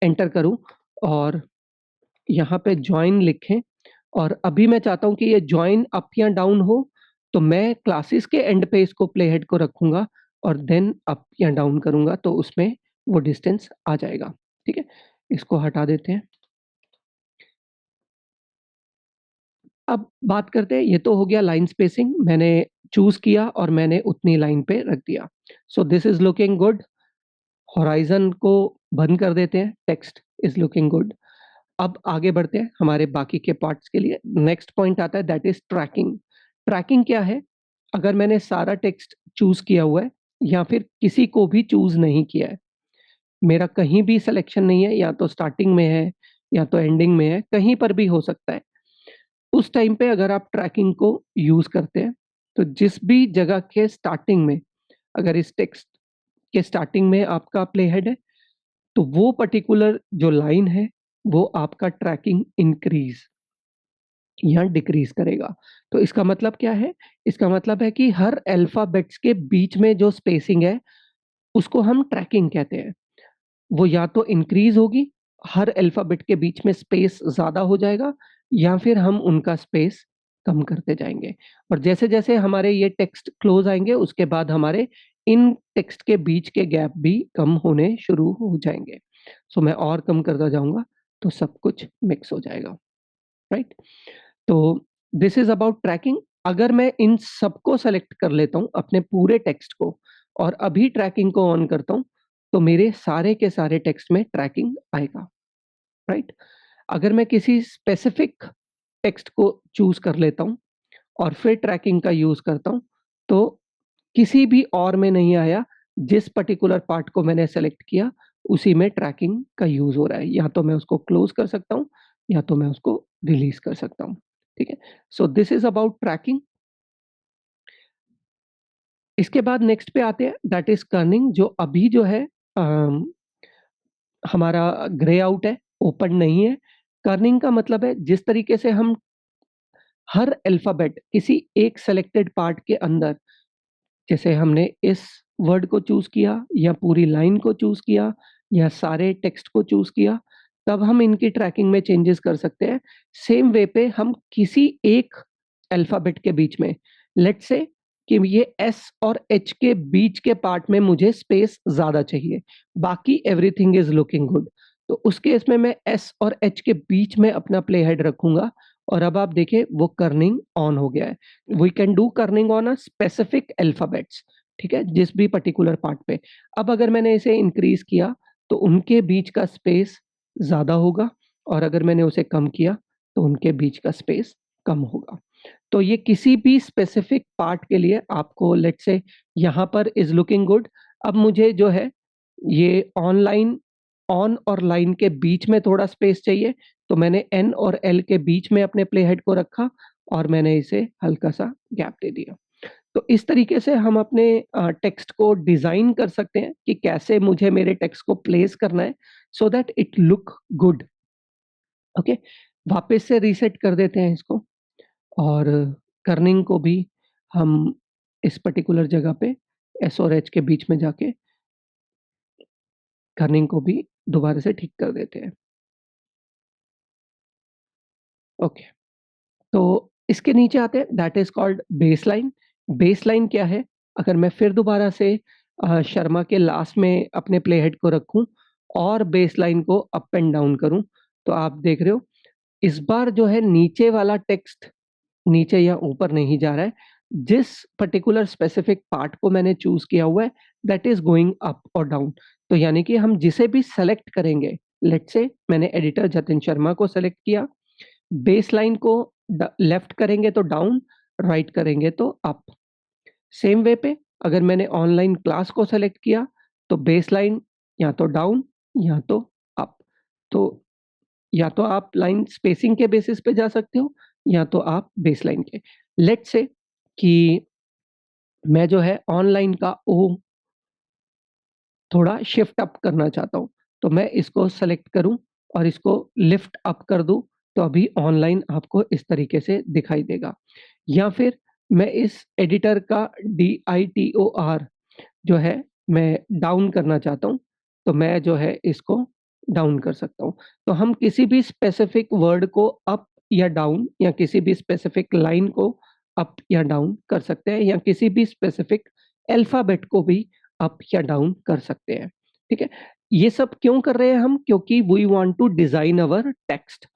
एंटर करूं और यहाँ पे ज्वाइन लिखें, और अभी मैं चाहता हूं कि ये ज्वाइन अप या डाउन हो, तो मैं क्लासेस के एंड पे इसको प्ले हेड को रखूंगा और देन अप या डाउन करूंगा, तो उसमें वो डिस्टेंस आ जाएगा। ठीक है, इसको हटा देते हैं। अब बात करते हैं, ये तो हो गया लाइन स्पेसिंग, मैंने चूज किया और मैंने उतनी लाइन पे रख दिया। सो this is looking good. Horizon को बंद कर देते हैं, टेक्स्ट इज लुकिंग गुड। अब आगे बढ़ते हैं हमारे बाकी के पार्ट्स के लिए। नेक्स्ट पॉइंट आता है, दैट इज ट्रैकिंग। ट्रैकिंग क्या है? अगर मैंने सारा टेक्स्ट चूज किया हुआ है या फिर किसी को भी चूज नहीं किया है, मेरा कहीं भी सिलेक्शन नहीं है, या तो स्टार्टिंग में है या तो एंडिंग में है, कहीं पर भी हो सकता है, उस टाइम पे अगर आप ट्रैकिंग को यूज करते हैं, तो जिस भी जगह के स्टार्टिंग में, अगर इस टेक्स्ट के स्टार्टिंग में आपका प्ले हेड है, तो वो पर्टिकुलर जो लाइन है वो आपका ट्रैकिंग इंक्रीज या डिक्रीज करेगा। तो इसका मतलब क्या है? इसका मतलब है कि हर अल्फाबेट्स के बीच में जो स्पेसिंग है, उसको हम ट्रैकिंग कहते हैं। वो या तो इंक्रीज होगी, हर अल्फाबेट के बीच में स्पेस ज्यादा हो जाएगा, या फिर हम उनका स्पेस कम करते जाएंगे। और जैसे जैसे हमारे ये टेक्स्ट क्लोज आएंगे, उसके बाद हमारे इन टेक्स्ट के बीच के गैप भी कम होने शुरू हो जाएंगे। सो मैं और कम करता जाऊंगा तो सब कुछ मिक्स हो जाएगा, राइट? तो दिस इज अबाउट ट्रैकिंग। अगर मैं इन सबको सेलेक्ट कर लेता हूं, अपने पूरे टेक्स्ट को, और अभी ट्रैकिंग को ऑन करता हूं, तो मेरे सारे के सारे टेक्स्ट में ट्रैकिंग आएगा, राइट? अगर मैं किसी स्पेसिफिक टेक्स्ट को चूज कर लेता हूं और फिर ट्रैकिंग का यूज करता हूं, तो किसी भी और में नहीं आया, जिस पर्टिकुलर पार्ट को मैंने सेलेक्ट किया उसी में ट्रैकिंग का यूज हो रहा है। या तो मैं उसको क्लोज कर सकता हूं, या तो मैं उसको रिलीज कर सकता हूं। ठीक है, so this is about tracking. इसके बाद नेक्स्ट पे आते हैं, दैट इज कर्निंग, जो अभी जो है हमारा ग्रे आउट है, ओपन नहीं है। कर्निंग का मतलब है जिस तरीके से हम हर अल्फाबेट किसी एक सेलेक्टेड पार्ट के अंदर, जैसे हमने इस वर्ड को चूज किया या पूरी लाइन को चूज किया या सारे टेक्स्ट को चूज किया, तब हम इनकी ट्रैकिंग में चेंजेस कर सकते हैं। सेम वे पे हम किसी एक अल्फाबेट के बीच में, लेट्स से कि ये एस और एच के बीच के पार्ट में मुझे स्पेस ज्यादा चाहिए, बाकी एवरीथिंग इज लुकिंग गुड, तो उस केस में मैं एस और एच के बीच में अपना प्ले हेड रखूंगा। और अब आप देखें वो कर्निंग ऑन हो गया है। We can do kerning on a specific alphabets, ठीक है, जिस भी पर्टिकुलर पार्ट पे। अब अगर मैंने इसे इंक्रीज किया तो उनके बीच का स्पेस ज्यादा होगा, और अगर मैंने उसे कम किया तो उनके बीच का स्पेस कम होगा। तो ये किसी भी स्पेसिफिक पार्ट के लिए आपको, लेट्स से यहाँ पर इज लुकिंग गुड, अब मुझे जो है ये ऑनलाइन ऑन और लाइन के बीच में थोड़ा स्पेस चाहिए, तो मैंने एन और एल के बीच में अपने प्ले हेड को रखा और मैंने इसे हल्का सा गैप दे दिया। तो इस तरीके से हम अपने टेक्स्ट को डिजाइन कर सकते हैं कि कैसे मुझे मेरे टेक्स्ट को प्लेस करना है, so that it look good. Okay, वापस से रीसेट कर देते हैं इसको, और कर्निंग को भी हम इस पर्टिकुलर जगह पे एस और एच के बीच में जाके कर्निंग को भी दोबारा से ठीक कर देते हैं। ओके, तो इसके नीचे आते हैं, that is called baseline. Baseline क्या है? अगर मैं फिर दोबारा से शर्मा के लास्ट में अपने प्ले हेड को रखूं और बेसलाइन को अप एंड डाउन करूं, तो आप देख रहे हो इस बार जो है नीचे वाला टेक्स्ट नीचे या ऊपर नहीं जा रहा है, जिस पर्टिकुलर स्पेसिफिक पार्ट को मैंने चूज किया हुआ है दैट इज गोइंग अप और डाउन। तो यानी कि हम जिसे भी सेलेक्ट करेंगे, लेट्स से मैंने एडिटर जतिन शर्मा को सेलेक्ट किया, बेस लाइन को लेफ्ट करेंगे तो डाउन, राइट करेंगे तो अप। सेम वे पे अगर मैंने ऑनलाइन क्लास को सेलेक्ट किया, तो बेस लाइन या तो डाउन या तो अप। तो या तो आप लाइन स्पेसिंग के बेसिस पे जा सकते हो या तो आप बेसलाइन के। लेट्स से कि मैं जो है ऑनलाइन का ओ थोड़ा शिफ्ट अप करना चाहता हूँ, तो मैं इसको सेलेक्ट करूँ और इसको लिफ्ट अप कर दूँ, तो अभी ऑनलाइन आपको इस तरीके से दिखाई देगा। या फिर मैं इस एडिटर का DITOR जो है मैं डाउन करना चाहता हूँ, तो मैं जो है इसको डाउन कर सकता हूँ। तो हम किसी भी स्पेसिफिक वर्ड को अप या डाउन या किसी भी स्पेसिफिक लाइन को अप या डाउन कर सकते हैं या किसी भी स्पेसिफिक अल्फाबेट को भी अप या डाउन कर सकते हैं। ठीक है? ये सब क्यों कर रहे हैं हम? क्योंकि we want to design our text.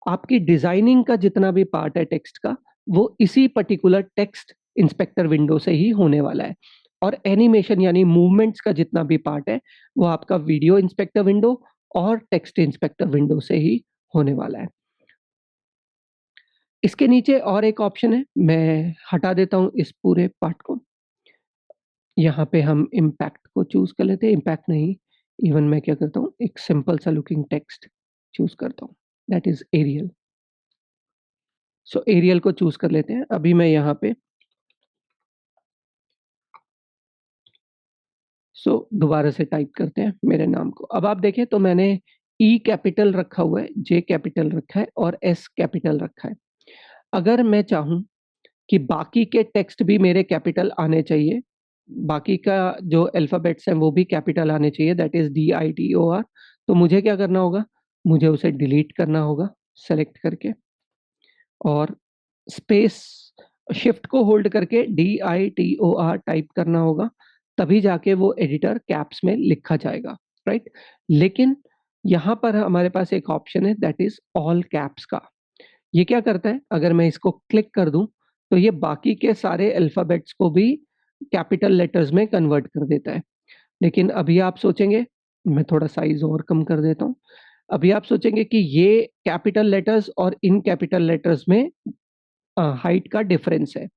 आपकी डिज़ाइनिंग का जितना भी पार्ट है टेक्स्ट का, वो इसी पर्टिकुलर टेक्स्ट इंस्पेक्टर विंडो से ही होने वाला है। और एनिमेशन यानी मूवमेंट्स का जितना भी पार्ट है, वो आपका वीडियो इंस्पेक्टर विंडो और टेक्स्ट इंस्पेक्टर विंडो से ही होने वाला है। इसके नीचे और एक ऑप्शन है, मैं हटा देता हूँ इस पूरे पार्ट को। यहाँ पे हम इम्पैक्ट को चूज़ कर लेते हैं, इम्पैक्ट नहीं, इवन मैं क्या करता हूँ, एक सिंपल सा लुकिंग टेक्स्ट चूज़ करता हूँ, that is Arial. So Arial को चूज़ कर लेते हैं। अभी मैं यहाँ पे दोबारा से टाइप करते हैं मेरे नाम को। अब आप देखें तो मैंने ई कैपिटल रखा हुआ है, जे कैपिटल रखा है और एस कैपिटल रखा है। अगर मैं चाहूँ कि बाकी के टेक्स्ट भी मेरे कैपिटल आने चाहिए, बाकी का जो अल्फ़ाबेट्स हैं वो भी कैपिटल आने चाहिए, दैट इज़ DITOR, तो मुझे क्या करना होगा? मुझे उसे डिलीट करना होगा सेलेक्ट करके और स्पेस शिफ्ट को होल्ड करके DITOR टाइप करना होगा, तभी जाके वो एडिटर कैप्स में लिखा जाएगा, राइट? लेकिन यहाँ पर हमारे पास एक ऑप्शन है दैट इज़ ऑल कैप्स का। ये क्या करता है? अगर मैं इसको क्लिक कर दूँ, तो ये बाकी के सारे अल्फ़ाबेट्स को भी कैपिटल लेटर्स में कन्वर्ट कर देता है। लेकिन अभी आप सोचेंगे, मैं थोड़ा साइज़ और कम कर देता हूँ। अभी आप सोचेंगे कि ये कैपिटल लेटर्स और इन कैपिटल लेटर्स में हाइट का डिफरेंस है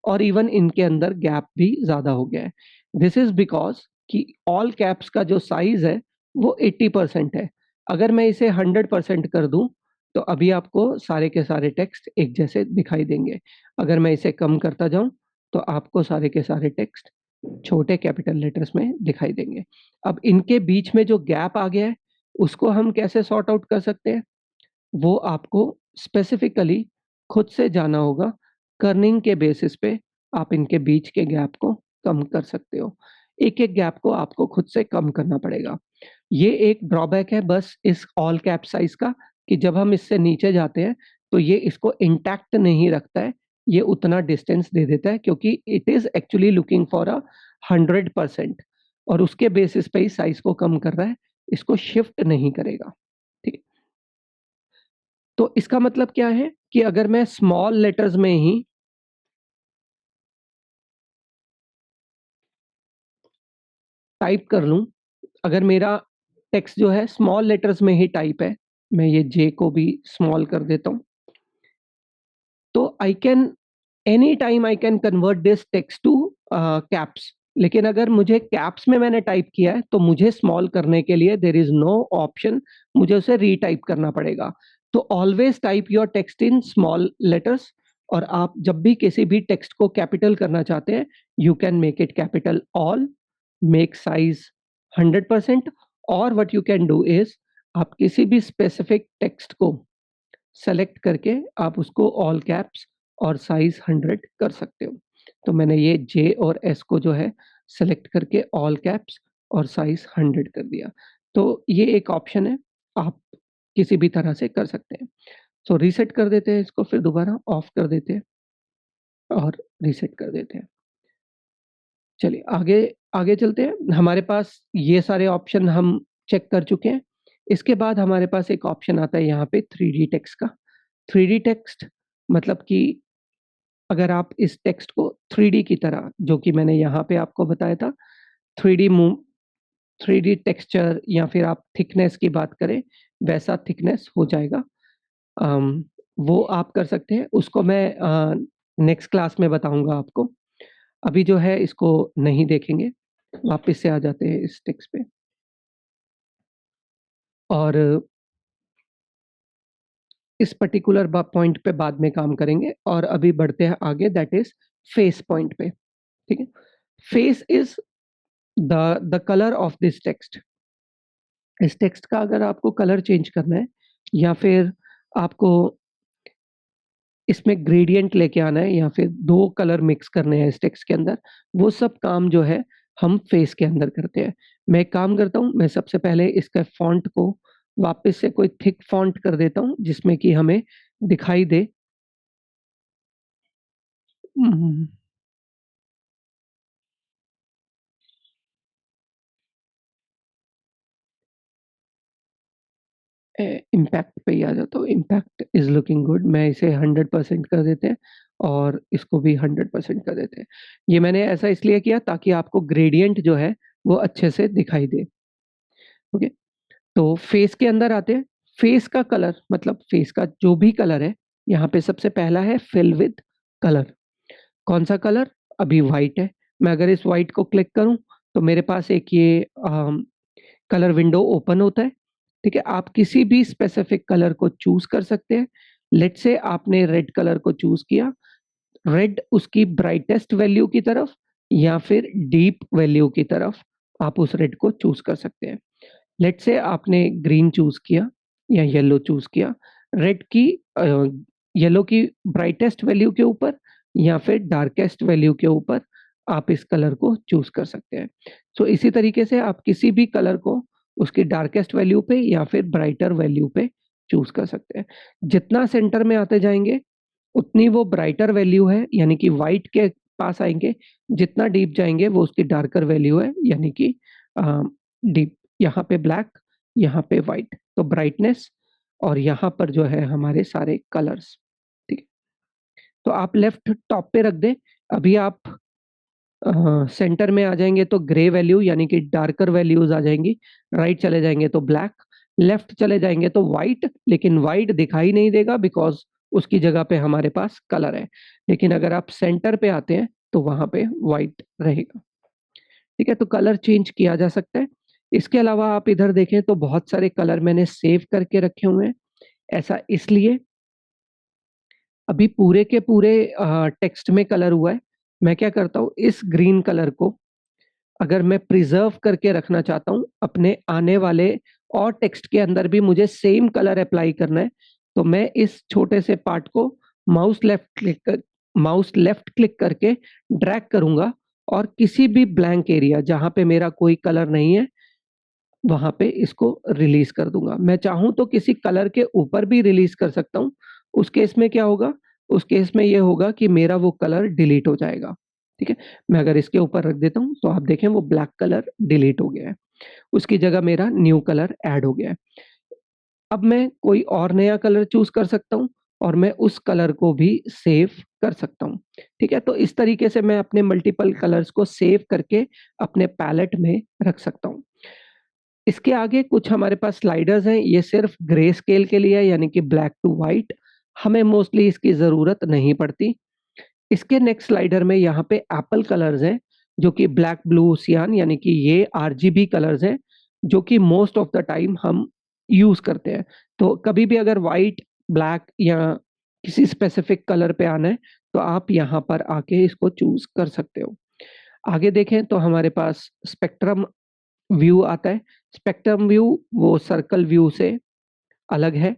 और इवन इनके अंदर गैप भी ज़्यादा हो गया है। दिस इज़ बिकॉज़ कि ऑल कैप्स का जो साइज़ है वो 80% है। अगर मैं इसे 100% कर दूँ, तो अभी आपको सारे के सारे टेक्स्ट एक जैसे दिखाई देंगे। अगर मैं इसे कम करता जाऊँ, तो आपको सारे के सारे टेक्स्ट छोटे कैपिटल लेटर्स में दिखाई देंगे। अब इनके बीच में जो गैप आ गया है, उसको हम कैसे सॉर्ट आउट कर सकते हैं? वो आपको स्पेसिफिकली खुद से जाना होगा, कर्निंग के बेसिस पे आप इनके बीच के गैप को कम कर सकते हो। एक-एक गैप को आपको खुद से कम करना पड़ेगा। ये एक ड्रॉबैक है बस इस ऑल कैप साइज़ का कि जब हम इससे नीचे जाते हैं, तो ये इसको इंटैक्ट नहीं रखता है, ये उतना डिस्टेंस दे देता है क्योंकि it is actually looking for 100% और उसके बेसिस पे ही साइज़ को कम कर रहा है, इसको शिफ्ट नहीं करेगा। ठीक है? तो इसका मतलब क्या है कि अगर मैं स्मॉल लेटर्स में ही टाइप कर लूँ, अगर मेरा टेक्स्ट जो है स्मॉल लेटर्स में ही टाइप है, मैं ये जे को भी स्मॉल कर देता हूँ। तो I can any time I can convert this text to caps. लेकिन अगर मुझे कैप्स में मैंने टाइप किया है, तो मुझे स्मॉल करने के लिए देयर इज़ नो ऑप्शन, मुझे उसे रीटाइप करना पड़ेगा। तो always type your text in small letters और आप जब भी किसी भी टेक्स्ट को कैपिटल करना चाहते हैं, you can make it capital all, make size 100% और what you can do is आप किसी भी स्पेसिफिक टेक्स्ट को सेलेक्ट करके आप उसको ऑल कैप्स और साइज़ 100 कर सकते हो। तो मैंने ये जे और एस को जो है सेलेक्ट करके ऑल कैप्स और साइज़ 100 कर दिया। तो ये एक ऑप्शन है, आप किसी भी तरह से कर सकते हैं। सो रीसेट कर देते हैं इसको फिर दोबारा ऑफ कर देते हैं और रीसेट कर देते हैं। चलिए आगे आगे चलते हैं। हमारे पास ये सारे ऑप्शन हम चेक कर चुके हैं। इसके बाद हमारे पास एक ऑप्शन आता है यहाँ पे 3D टेक्स्ट का। 3D टेक्स्ट मतलब कि अगर आप इस टेक्स्ट को 3D की तरह जो कि मैंने यहाँ पे आपको बताया था 3D मूव 3D टेक्सचर या फिर आप थिकनेस की बात करें, वैसा थिकनेस हो जाएगा। वो आप कर सकते हैं। उसको मैं नेक्स्ट क्लास में बताऊँगा आपको। अभी जो है इसको नहीं देखेंगे। वापस से आ जाते हैं इस टेक्स्ट पे और इस पर्टिकुलर पॉइंट पे बाद में काम करेंगे और अभी बढ़ते हैं आगे, दैट इज फेस पॉइंट पे। ठीक है, face is the colour of this text. इस टेक्स्ट का अगर आपको कलर चेंज करना है या फिर आपको इसमें ग्रेडियंट लेके आना है या फिर दो कलर मिक्स करने हैं इस टेक्स्ट के अंदर, वो सब काम जो है हम फेस के अंदर करते हैं। मैं एक काम करता हूँ, मैं सबसे पहले इसका फॉन्ट को वापस से कोई थिक फॉन्ट कर देता हूँ जिसमें कि हमें दिखाई दे। इम्पैक्ट पे ही आ जाता हूँ, इम्पैक्ट इज लुकिंग गुड, मैं इसे 100% कर देते हैं और इसको भी 100% कर देते हैं। ये मैंने ऐसा इसलिए किया ताकि आपको ग्रेडियंट जो है वो अच्छे से दिखाई दे। ओके, तो फेस के अंदर आते हैं। फेस का कलर मतलब फेस का जो भी कलर है, यहाँ पे सबसे पहला है फिल विद कलर। कौन सा कलर? अभी व्हाइट है। मैं अगर इस व्हाइट को क्लिक करूं तो मेरे पास एक ये कलर विंडो ओपन होता है। ठीक है, आप किसी भी स्पेसिफिक कलर को चूज कर सकते हैं। लेट से आपने रेड कलर को चूज किया, रेड उसकी ब्राइटेस्ट वैल्यू की तरफ या फिर डीप वैल्यू की तरफ आप उस रेड को चूज कर सकते हैं। लेट से आपने ग्रीन चूज किया या येलो चूज किया, रेड की येलो की ब्राइटेस्ट वैल्यू के ऊपर या फिर डार्केस्ट वैल्यू के ऊपर आप इस कलर को चूज कर सकते हैं। सो इसी तरीके से आप किसी भी कलर को उसकी डार्केस्ट वैल्यू पे या फिर ब्राइटर वैल्यू पे चूज कर सकते हैं। जितना सेंटर में आते जाएंगे उतनी वो ब्राइटर वैल्यू है यानी कि व्हाइट के पास आएंगे, जितना डीप जाएंगे वो उसकी डार्कर वैल्यू है यानी कि डीप। यहाँ पे ब्लैक, यहाँ पे व्हाइट, तो ब्राइटनेस और यहाँ पर जो है हमारे सारे कलर्स। ठीक है, तो आप लेफ्ट टॉप पे रख दें। अभी आप सेंटर में आ जाएंगे तो ग्रे वैल्यू यानी कि डार्कर वैल्यूज आ जाएंगी, राइट चले जाएंगे तो ब्लैक, लेफ्ट चले जाएंगे तो व्हाइट, लेकिन व्हाइट दिखाई नहीं देगा बिकॉज उसकी जगह पे हमारे पास कलर है। लेकिन अगर आप सेंटर पे आते हैं तो वहां पे व्हाइट रहेगा। ठीक है, तो कलर चेंज किया जा सकता है। इसके अलावा आप इधर देखें तो बहुत सारे कलर मैंने सेव करके रखे हुए हैं। ऐसा इसलिए अभी पूरे के पूरे टेक्स्ट में कलर हुआ है। मैं क्या करता हूँ, इस ग्रीन कलर को अगर मैं प्रिजर्व करके रखना चाहता हूँ अपने आने वाले और टेक्स्ट के अंदर भी मुझे सेम कलर अप्लाई करना है, तो मैं इस छोटे से पार्ट को माउस लेफ्ट क्लिक करके ड्रैग करूंगा और किसी भी ब्लैंक एरिया जहां पे मेरा कोई कलर नहीं है वहां पे इसको रिलीज कर दूंगा। मैं चाहूं तो किसी कलर के ऊपर भी रिलीज कर सकता हूं। उस केस में क्या होगा, उस केस में ये होगा कि मेरा वो कलर डिलीट हो जाएगा। ठीक है, मैं अगर इसके ऊपर रख देता हूं तो आप देखें वो ब्लैक कलर डिलीट हो गया है, उसकी जगह मेरा न्यू कलर ऐड हो गया है। अब मैं कोई और नया कलर चूज कर सकता हूं और मैं उस कलर को भी सेव कर सकता हूं। ठीक है, तो इस तरीके से मैं अपने मल्टीपल कलर्स को सेव करके अपने पैलेट में रख सकता हूं। इसके आगे कुछ हमारे पास स्लाइडर्स हैं, ये सिर्फ ग्रे स्केल के लिए है यानी कि ब्लैक टू व्हाइट, हमें मोस्टली इसकी जरूरत नहीं पड़ती। इसके नेक्स्ट स्लाइडर में यहाँ पे एप्पल कलर्स हैं जो कि ब्लैक ब्लू सियान यानी कि ये आरजीबी कलर्स हैं जो कि मोस्ट ऑफ द टाइम हम यूज करते हैं। तो कभी भी अगर व्हाइट, ब्लैक या किसी स्पेसिफिक कलर पे आना है तो आप यहाँ पर आके इसको चूज कर सकते हो। आगे देखें तो हमारे पास स्पेक्ट्रम व्यू आता है। स्पेक्ट्रम व्यू वो सर्कल व्यू से अलग है।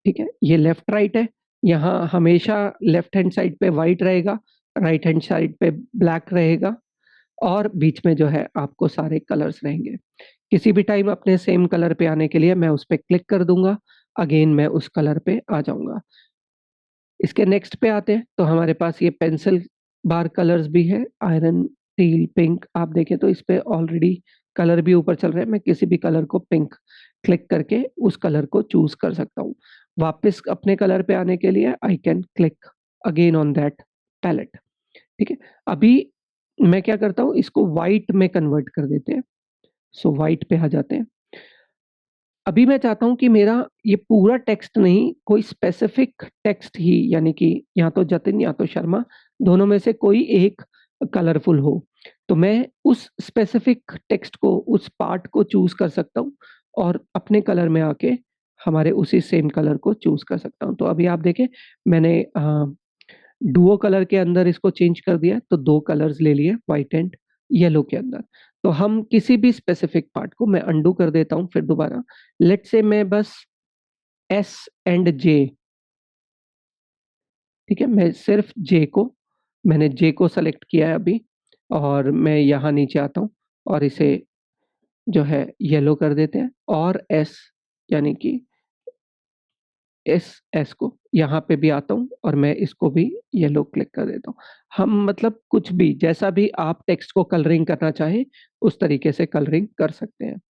ठीक है, ये लेफ्ट राइट है। यहाँ हमेशा लेफ्ट हैंड साइड पे व्हाइट रहेगा, राइट हैंड साइड पे ब्लैक रहेगा और बीच में जो है आपको सारे कलर्स रहेंगे। किसी भी टाइम अपने सेम कलर पे आने के लिए मैं उस पर क्लिक कर दूंगा, अगेन मैं उस कलर पे आ जाऊंगा। इसके नेक्स्ट पे आते हैं तो हमारे पास ये पेंसिल बार कलर्स भी है, आयरन, टील, पिंक। आप देखें तो इस पे ऑलरेडी कलर भी ऊपर चल रहे हैं। मैं किसी भी कलर को पिंक क्लिक करके उस कलर को चूज कर सकता हूँ। वापस अपने कलर पे आने के लिए I can click again on that palette. ठीक है, अभी मैं क्या करता हूँ, इसको व्हाइट में कन्वर्ट कर देते हैं। सो व्हाइट पे आ जाते हैं। अभी मैं चाहता हूं कि मेरा ये पूरा टेक्स्ट नहीं, कोई स्पेसिफिक टेक्स्ट ही यानी कि या तो जतिन या तो शर्मा, दोनों में से कोई एक कलरफुल हो। तो मैं उस स्पेसिफिक टेक्स्ट को, उस पार्ट को चूज कर सकता हूं और अपने कलर में आके हमारे उसी सेम कलर को चूज़ कर सकता हूँ। तो अभी आप देखें मैंने डुओ कलर के अंदर इसको चेंज कर दिया, तो 2 कलर्स ले लिए व्हाइट एंड येलो के अंदर। तो हम किसी भी स्पेसिफिक पार्ट को मैं अंडू कर देता हूँ फिर दोबारा। लेट्स से मैं बस एस एंड जे, ठीक है? मैं सिर्फ मैंने जे को सेलेक्ट किया है अभी, और मैं यहाँ नीचे आता हूँ और इसे जो है येलो कर देते हैं, और एस यानी कि इस एस को यहाँ पे भी आता हूँ और मैं इसको भी येलो क्लिक कर देता हूँ। हम मतलब कुछ भी जैसा भी आप टेक्स्ट को कलरिंग करना चाहें उस तरीके से कलरिंग कर सकते हैं।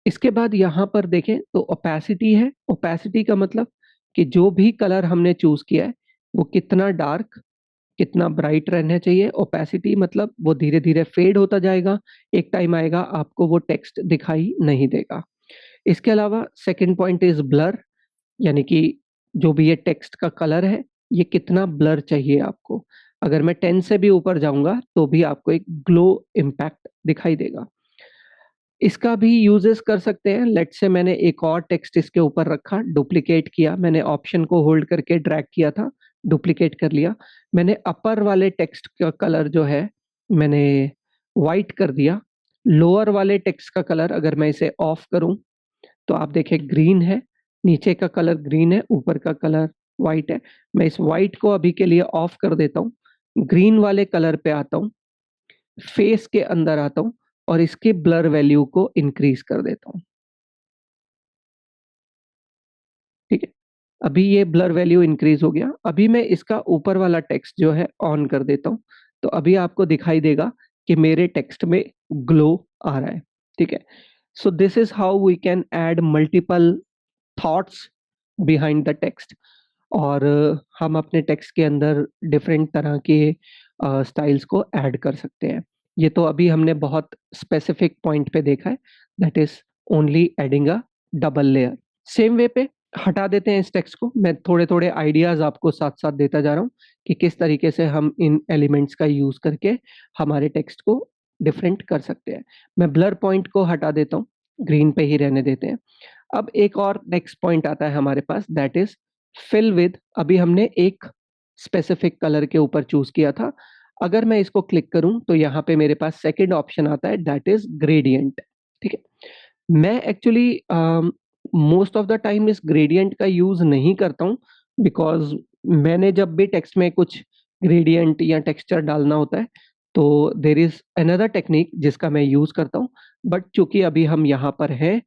इसके बाद यहाँ पर देखें तो ओपेसिटी है। ओपेसिटी का मतलब कि जो भी कलर हमने चूज किया है वो कितना डार्क, कितना ब्राइट रहना चाहिए। ओपेसिटी मतलब वो धीरे धीरे फेड होता जाएगा, एक टाइम आएगा आपको वो टेक्स्ट दिखाई नहीं देगा। इसके अलावा सेकंड पॉइंट इज ब्लर, यानी कि जो भी ये टेक्स्ट का कलर है ये कितना ब्लर चाहिए आपको। अगर मैं 10 से भी ऊपर जाऊंगा तो भी आपको एक ग्लो इम्पैक्ट दिखाई देगा। इसका भी यूजेस कर सकते हैं। लेट्स से मैंने एक और टेक्स्ट इसके ऊपर रखा, डुप्लीकेट किया, मैंने ऑप्शन को होल्ड करके ड्रैग किया था, डुप्लीकेट कर लिया। मैंने अपर वाले टेक्स्ट का कलर जो है मैंने वाइट कर दिया। लोअर वाले टेक्स्ट का कलर अगर मैं इसे ऑफ करूं तो आप देखें ग्रीन है, नीचे का कलर ग्रीन है, ऊपर का कलर व्हाइट है। मैं इस व्हाइट को अभी के लिए ऑफ कर देता हूँ, ग्रीन वाले कलर पे आता हूँ, फेस के अंदर आता हूँ और इसके ब्लर वैल्यू को इंक्रीज कर देता हूँ। ठीक है, अभी ये ब्लर वैल्यू इंक्रीज हो गया। अभी मैं इसका ऊपर वाला टेक्स्ट जो है ऑन कर देता हूँ, तो अभी आपको दिखाई देगा कि मेरे टेक्स्ट में ग्लो आ रहा है। ठीक है, so this is how we can add multiple thoughts behind the text. और हम अपने टेक्स्ट के अंदर डिफरेंट तरह के स्टाइल्स को ऐड कर सकते हैं। ये तो अभी हमने बहुत स्पेसिफिक पॉइंट पे देखा है, that is only adding a double layer. Same way पे हटा देते हैं इस टेक्स्ट को। मैं थोड़े थोड़े आइडियाज आपको साथ साथ देता जा रहा हूँ कि किस तरीके से हम इन एलिमेंट्स का यूज करके हमारे टेक्स्ट को डिफरेंट कर सकते हैं। मैं ब्लर पॉइंट को हटा देता हूँ, ग्रीन पे ही रहने देते हैं। अब एक और नेक्स्ट पॉइंट आता है हमारे पास, दैट इज फिल विद। अभी हमने एक स्पेसिफिक कलर के ऊपर चूज किया था। अगर मैं इसको क्लिक करूं तो यहाँ पे मेरे पास सेकंड ऑप्शन आता है, दैट इज ग्रेडियंट। ठीक है, मैं actually most of the time इस ग्रेडियंट का यूज नहीं करता हूँ, बिकॉज मैंने जब भी टेक्स्ट में कुछ ग्रेडियंट या टेक्सचर डालना होता है तो देर इज अनदर टेक्निक जिसका मैं यूज करता हूँ। बट चूंकि अभी हम यहाँ पर हैं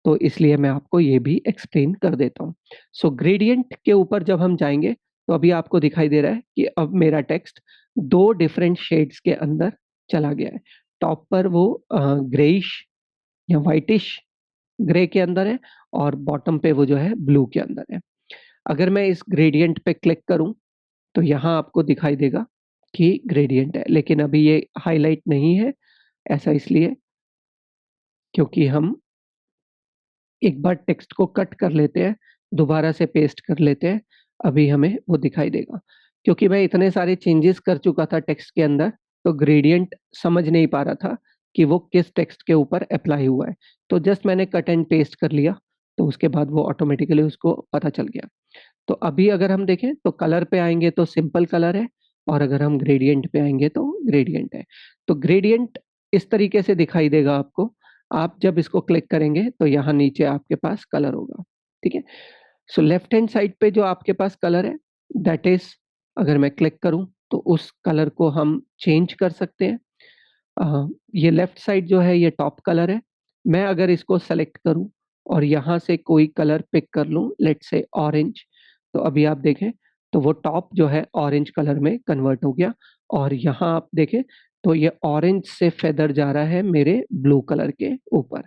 तो इसलिए मैं आपको ये भी एक्सप्लेन कर देता हूँ। सो ग्रेडियंट के ऊपर जब हम जाएंगे तो अभी आपको दिखाई दे रहा है कि अब मेरा टेक्स्ट दो डिफरेंट शेड्स के अंदर चला गया है। टॉप पर वो ग्रेइश या वाइटिश ग्रे के अंदर है, और बॉटम पे वो जो है ब्लू के अंदर है। अगर मैं इस ग्रेडियंट पे क्लिक करूं तो यहाँ आपको दिखाई देगा कि ग्रेडियंट है, लेकिन अभी ये हाईलाइट नहीं है। ऐसा इसलिए क्योंकि हम एक बार टेक्स्ट को कट कर लेते हैं, दोबारा से पेस्ट कर लेते हैं, अभी हमें वो दिखाई देगा। क्योंकि मैं इतने सारे चेंजेस कर चुका था टेक्स्ट के अंदर, तो ग्रेडियंट समझ नहीं पा रहा था कि वो किस टेक्स्ट के ऊपर अप्लाई हुआ है। तो जस्ट मैंने कट एंड पेस्ट कर लिया, तो उसके बाद वो ऑटोमेटिकली उसको पता चल गया। तो अभी अगर हम देखें तो कलर पे आएंगे तो सिंपल कलर है, और अगर हम ग्रेडियंट पे आएंगे तो ग्रेडियंट है। तो ग्रेडियंट इस तरीके से दिखाई देगा आपको। आप जब इसको क्लिक करेंगे तो यहाँ नीचे आपके पास कलर होगा। ठीक है, सो लेफ्ट हैंड साइड पे जो आपके पास कलर है, दैट इज, अगर मैं क्लिक करूं तो उस कलर को हम चेंज कर सकते हैं। ये लेफ्ट साइड जो है ये टॉप कलर है। मैं अगर इसको सेलेक्ट करूं और यहाँ से कोई कलर पिक कर लूं, लेट्स से ऑरेंज, तो अभी आप देखें तो वो टॉप जो है ऑरेंज कलर में कन्वर्ट हो गया। और यहाँ आप देखें तो ये ऑरेंज से फेदर जा रहा है मेरे ब्लू कलर के ऊपर।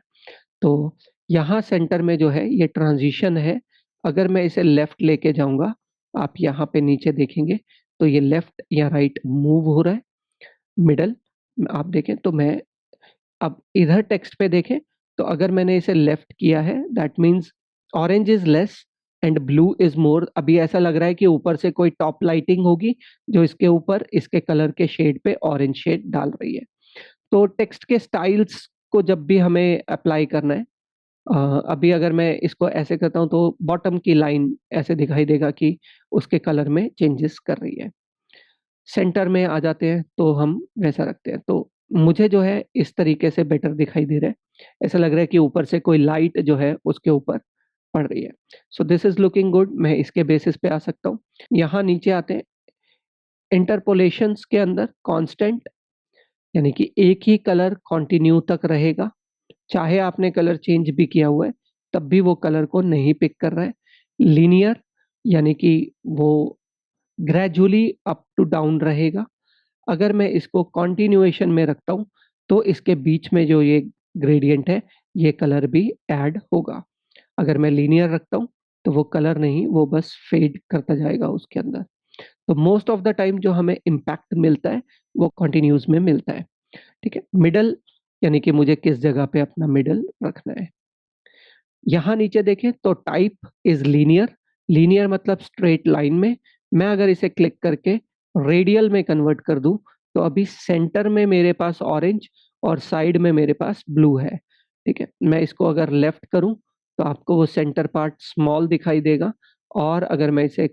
तो यहाँ सेंटर में जो है ये ट्रांजिशन है। अगर मैं इसे लेफ्ट लेके जाऊंगा, आप यहाँ पे नीचे देखेंगे तो ये लेफ्ट या राइट मूव हो रहा है। मिडल आप देखें तो मैं अब इधर टेक्स्ट पे देखें तो अगर मैंने इसे लेफ्ट किया है, that means orange is less and blue is more. अभी ऐसा लग रहा है कि ऊपर से कोई टॉप लाइटिंग होगी जो इसके ऊपर इसके कलर के शेड पे ऑरेंज शेड डाल रही है। तो टेक्स्ट के स्टाइल्स को जब भी हमें अप्लाई करना है अभी अगर मैं इसको ऐसे करता हूँ तो बॉटम की लाइन ऐसे दिखाई देगा कि उसके कलर में चेंजेस कर रही है। सेंटर में आ जाते हैं तो हम वैसा रखते हैं। तो मुझे जो है इस तरीके से बेटर दिखाई दे रहा है। ऐसा लग रहा है कि ऊपर से कोई लाइट जो है उसके ऊपर पड़ रही है। So this is looking good. मैं इसके बेसिस पे आ सकता हूँ। यहाँ नीचे आते हैं, इंटरपोलेशंस के अंदर कांस्टेंट, यानी कि एक ही कलर कंटिन्यू तक रहेगा। चाहे आपने कलर चेंज भी किया हुआ है, तब भी वो कलर को नहीं पिक कर रहा है। लीनियर, यानी कि वो ग्रेजुअली अप टू डाउन रहेगा। अगर मैं इसको कंटिन्यूएशन में रखता हूँ, तो इसके बीच में जो ये ग्रेडियंट है, ये कलर भी ऐड होगा। अगर मैं लीनियर रखता हूँ, तो वो कलर नहीं, वो बस फेड करता जाएगा उसके अंदर। तो मोस्ट ऑफ द टाइम जो हमें इम्पैक्ट मिलता है, वो कंटिन्यूस में मिलता है। ठीक है? मिडल, यानी कि मुझे किस जगह पे अपना मिडल रखना है। यहाँ नीचे देखें तो टाइप इज लीनियर। लीनियर मतलब स्ट्रेट लाइन में। मैं अगर इसे क्लिक करके रेडियल में कन्वर्ट कर दूं, तो अभी सेंटर में मेरे पास ऑरेंज और साइड में मेरे पास ब्लू है। ठीक है? मैं इसको अगर लेफ्ट करूं, तो आपको वो सेंटर पार्ट स्मॉल दिखाई देगा, और अगर मैं इसे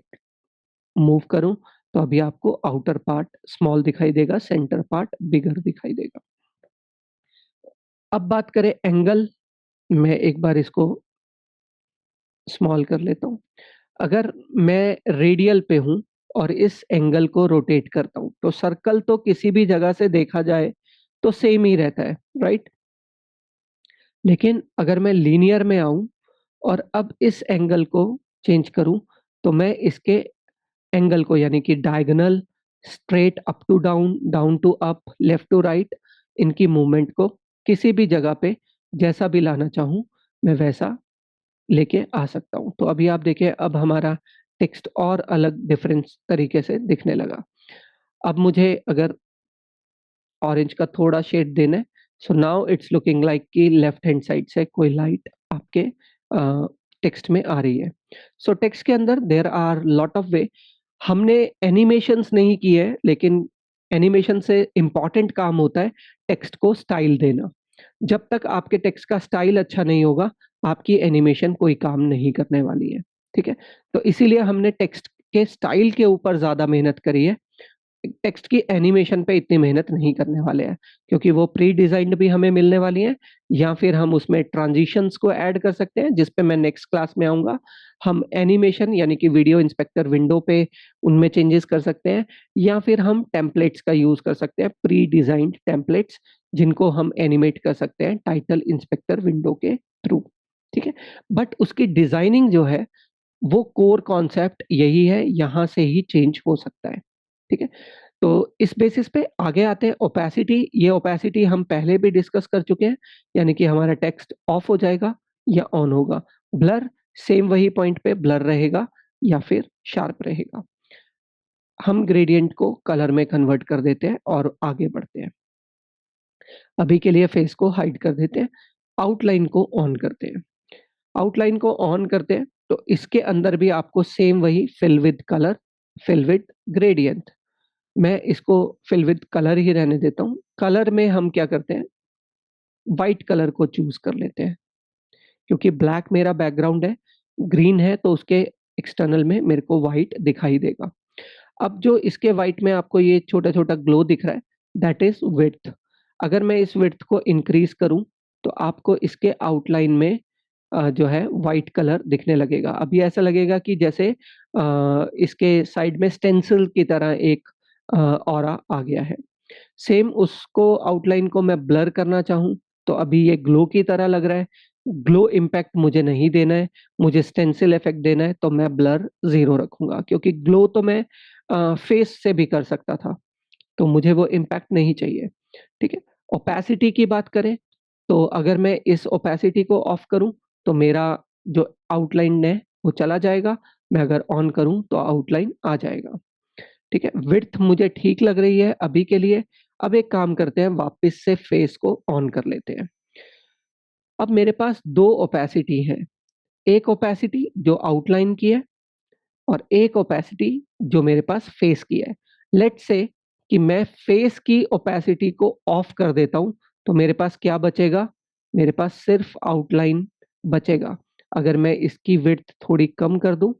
मूव करूं, तो अभी आपको आउटर पार्ट स्मॉल दिखाई देगा, सेंटर पार्ट बिगर दिखाई देगा। अब बात करें एंगल। मैं एक बार इसको स्मॉल कर लेता हूँ। अगर मैं रेडियल पे हूँ और इस एंगल को रोटेट करता हूँ, तो सर्कल तो किसी भी जगह से देखा जाए तो सेम ही रहता है, राइट? लेकिन अगर मैं लीनियर में आऊँ और अब इस एंगल को चेंज करूँ, तो मैं इसके एंगल को, यानी कि diagonal, straight up to down, down to up, left to right, इनकी मूवमेंट को किसी भी जगह पे जैसा भी लाना चाहूँ, मैं वैसा लेके आ सकता हूँ। तो अभी आप देखिए, अब हमारा टेक्स्ट और अलग डिफरेंस तरीके से दिखने लगा। अब मुझे अगर ऑरेंज का थोड़ा शेड देना है, so now it's looking like कि लेफ्ट हैंड साइड से कोई लाइट आपके टेक्स्ट में आ रही है। सो टेक्स्ट के अंदर there are lot of way. हमने एनिमेशंस नहीं की है, लेकिन एनिमेशन से इम्पोर्टेंट काम होता है टेक्स्ट को स्टाइल देना। जब तक आपके टेक्स्ट का स्टाइल अच्छा नहीं होगा, आपकी एनिमेशन कोई काम नहीं करने वाली है। ठीक है? तो इसीलिए हमने टेक्स्ट के स्टाइल के ऊपर ज़्यादा मेहनत करी है। टेक्स्ट की एनिमेशन पे इतनी मेहनत नहीं करने वाले हैं, क्योंकि वो प्री डिज़ाइन्ड भी हमें मिलने वाली हैं, या फिर हम उसमें ट्रांजिशंस को ऐड कर सकते हैं, जिस पे मैं नेक्स्ट क्लास में आऊँगा। हम एनिमेशन, यानी कि वीडियो इंस्पेक्टर विंडो पे उनमें चेंजेस कर सकते हैं, या फिर हम टेम्पलेट्स का यूज़ कर सकते हैं, प्री डिज़ाइन्ड टेम्पलेट्स, जिनको हम एनिमेट कर सकते हैं टाइटल इंस्पेक्टर विंडो के थ्रू। ठीक है? बट उसकी डिज़ाइनिंग जो है, वो कोर कॉन्सेप्ट यही है, यहाँ से ही चेंज हो सकता है। ठीक है? तो इस बेसिस पे आगे आते हैं ओपेसिटी। ये ओपेसिटी हम पहले भी डिस्कस कर चुके हैं, यानी कि हमारा टेक्स्ट ऑफ हो जाएगा या ऑन होगा। ब्लर, सेम वही पॉइंट पे ब्लर रहेगा या फिर शार्प रहेगा। हम ग्रेडियंट को कलर में कन्वर्ट कर देते हैं और आगे बढ़ते हैं। अभी के लिए फेस को हाइड कर देते हैं, आउटलाइन को ऑन करते हैं। आउटलाइन को ऑन करते हैं, तो इसके अंदर भी आपको सेम वही fill with colour, fill with gradient. मैं इसको फिल विद कलर ही रहने देता हूँ। कलर में हम क्या करते हैं, व्हाइट कलर को चूज़ कर लेते हैं, क्योंकि ब्लैक मेरा बैकग्राउंड है, ग्रीन है तो उसके एक्सटर्नल में मेरे को व्हाइट दिखाई देगा। अब जो इसके व्हाइट में आपको ये छोटा-छोटा ग्लो दिख रहा है, दैट इज़ विड्थ। अगर मैं इस विड्थ को इंक्रीज़ करूँ, तो आपको इसके आउटलाइन में जो है व्हाइट कलर दिखने लगेगा। अभी ऐसा लगेगा कि जैसे इसके साइड में स्टेंसिल की तरह एक ऑरा आ गया है। सेम उसको आउटलाइन को मैं ब्लर करना चाहूँ, तो अभी ये ग्लो की तरह लग रहा है। ग्लो इम्पैक्ट मुझे नहीं देना है, मुझे स्टेंसिल इफ़ेक्ट देना है, तो मैं ब्लर 0 रखूँगा, क्योंकि ग्लो तो मैं फेस से भी कर सकता था, तो मुझे वो इम्पैक्ट नहीं चाहिए। ठीक है? ओपेसिटी की बात करें, तो अगर मैं इस ओपेसिटी को ऑफ करूँ, तो मेरा जो आउटलाइन है, वो चला जाएगा। मैं अगर ऑन करूँ, तो आउटलाइन आ जाएगा। ठीक है? विड्थ मुझे ठीक लग रही है अभी के लिए। अब एक काम करते हैं, वापस से फेस को ऑन कर लेते हैं। अब मेरे पास 2 ओपेसिटी हैं। एक ओपेसिटी जो आउटलाइन की है, और एक ओपेसिटी जो मेरे पास फेस की है। लेट्स से कि मैं फेस की ओपेसिटी को ऑफ कर देता हूँ, तो मेरे पास क्या बचेगा? मेरे पास सिर्फ आउटलाइन बचेगा। अगर मैं इसकी विड्थ थोड़ी कम कर दूं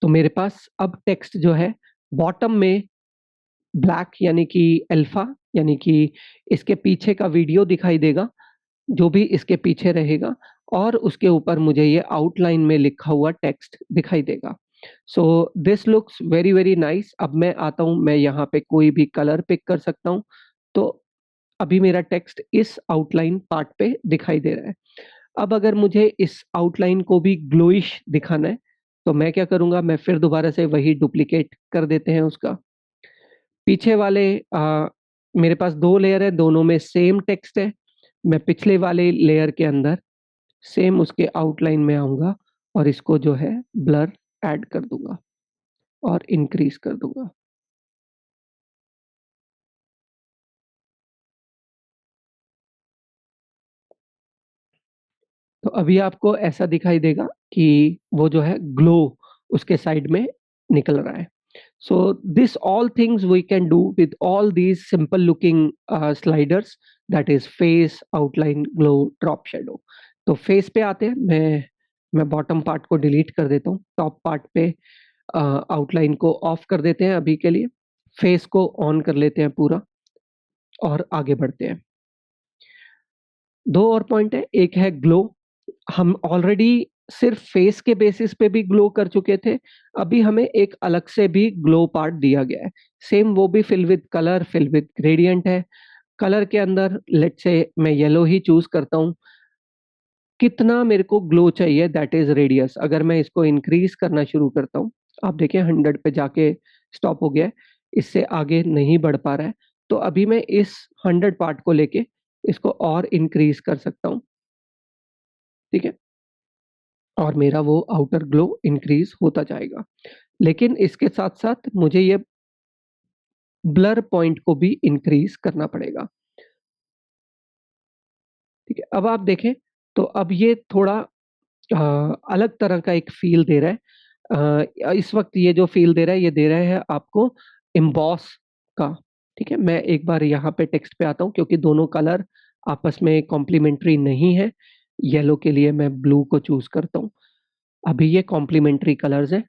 तो मेरे पास अब टेक्स्ट जो है बॉटम में ब्लैक यानी कि अल्फा यानी कि इसके पीछे का वीडियो दिखाई देगा, जो भी इसके पीछे रहेगा, और उसके ऊपर मुझे ये आउटलाइन में लिखा हुआ टेक्स्ट दिखाई देगा। So this looks very very nice. अब मैं आता हूँ, मैं यहाँ पे कोई भी कलर पिक कर सकता हूँ। तो अभी मेरा टेक्स्ट इस आउटलाइन पार्ट पे दिखाई दे रहा है। अब अगर मुझे इस आउटलाइन को भी ग्लोइश दिखाना है तो मैं क्या करूंगा, मैं फिर दोबारा से वही डुप्लीकेट कर देते हैं उसका। पीछे वाले मेरे पास दो लेयर है, दोनों में सेम टेक्स्ट है। मैं पिछले वाले लेयर के अंदर सेम उसके आउटलाइन में आऊंगा और इसको जो है ब्लर ऐड कर दूंगा और इंक्रीज कर दूंगा। तो अभी आपको ऐसा दिखाई देगा कि वो जो है ग्लो उसके साइड में निकल रहा है। So this all things we can do with all these simple looking sliders, that is face, outline, glow, drop shadow. तो फेस पे आते हैं, मैं बॉटम पार्ट को डिलीट कर देता हूँ, टॉप पार्ट पे आउटलाइन को ऑफ कर देते हैं अभी के लिए, फेस को ऑन कर लेते हैं पूरा और आगे बढ़ते हैं। दो और पॉइंट है, एक है ग्लो। हम ऑलरेडी सिर्फ फेस के बेसिस पे भी ग्लो कर चुके थे, अभी हमें एक अलग से भी ग्लो पार्ट दिया गया है। सेम वो भी fill with colour, fill with gradient है। कलर के अंदर लेट्स से मैं येलो ही चूज करता हूँ। कितना मेरे को ग्लो चाहिए, दैट इज रेडियस। अगर मैं इसको इंक्रीज करना शुरू करता हूँ, आप देखें 100 पे जाके स्टॉप हो गया है, इससे आगे नहीं बढ़ पा रहा है। तो अभी मैं इस 100 पार्ट को लेके इसको और इंक्रीज कर सकता हूँ, ठीक है, और मेरा वो आउटर ग्लो इंक्रीज होता जाएगा। लेकिन इसके साथ साथ मुझे ये ब्लर पॉइंट को भी इंक्रीज करना पड़ेगा, ठीक है। अब आप देखें तो अब ये थोड़ा अलग तरह का एक फील दे रहा है। इस वक्त ये जो फील दे रहा है, ये दे रहा है आपको एम्बॉस का, ठीक है। मैं एक बार यहाँ पे टेक्स्ट पे आता हूँ क्योंकि दोनों कलर आपस में कॉम्प्लीमेंट्री नहीं है। येलो के लिए मैं ब्लू को चूज करता हूँ। अभी ये कॉम्प्लीमेंट्री कलर्स हैं।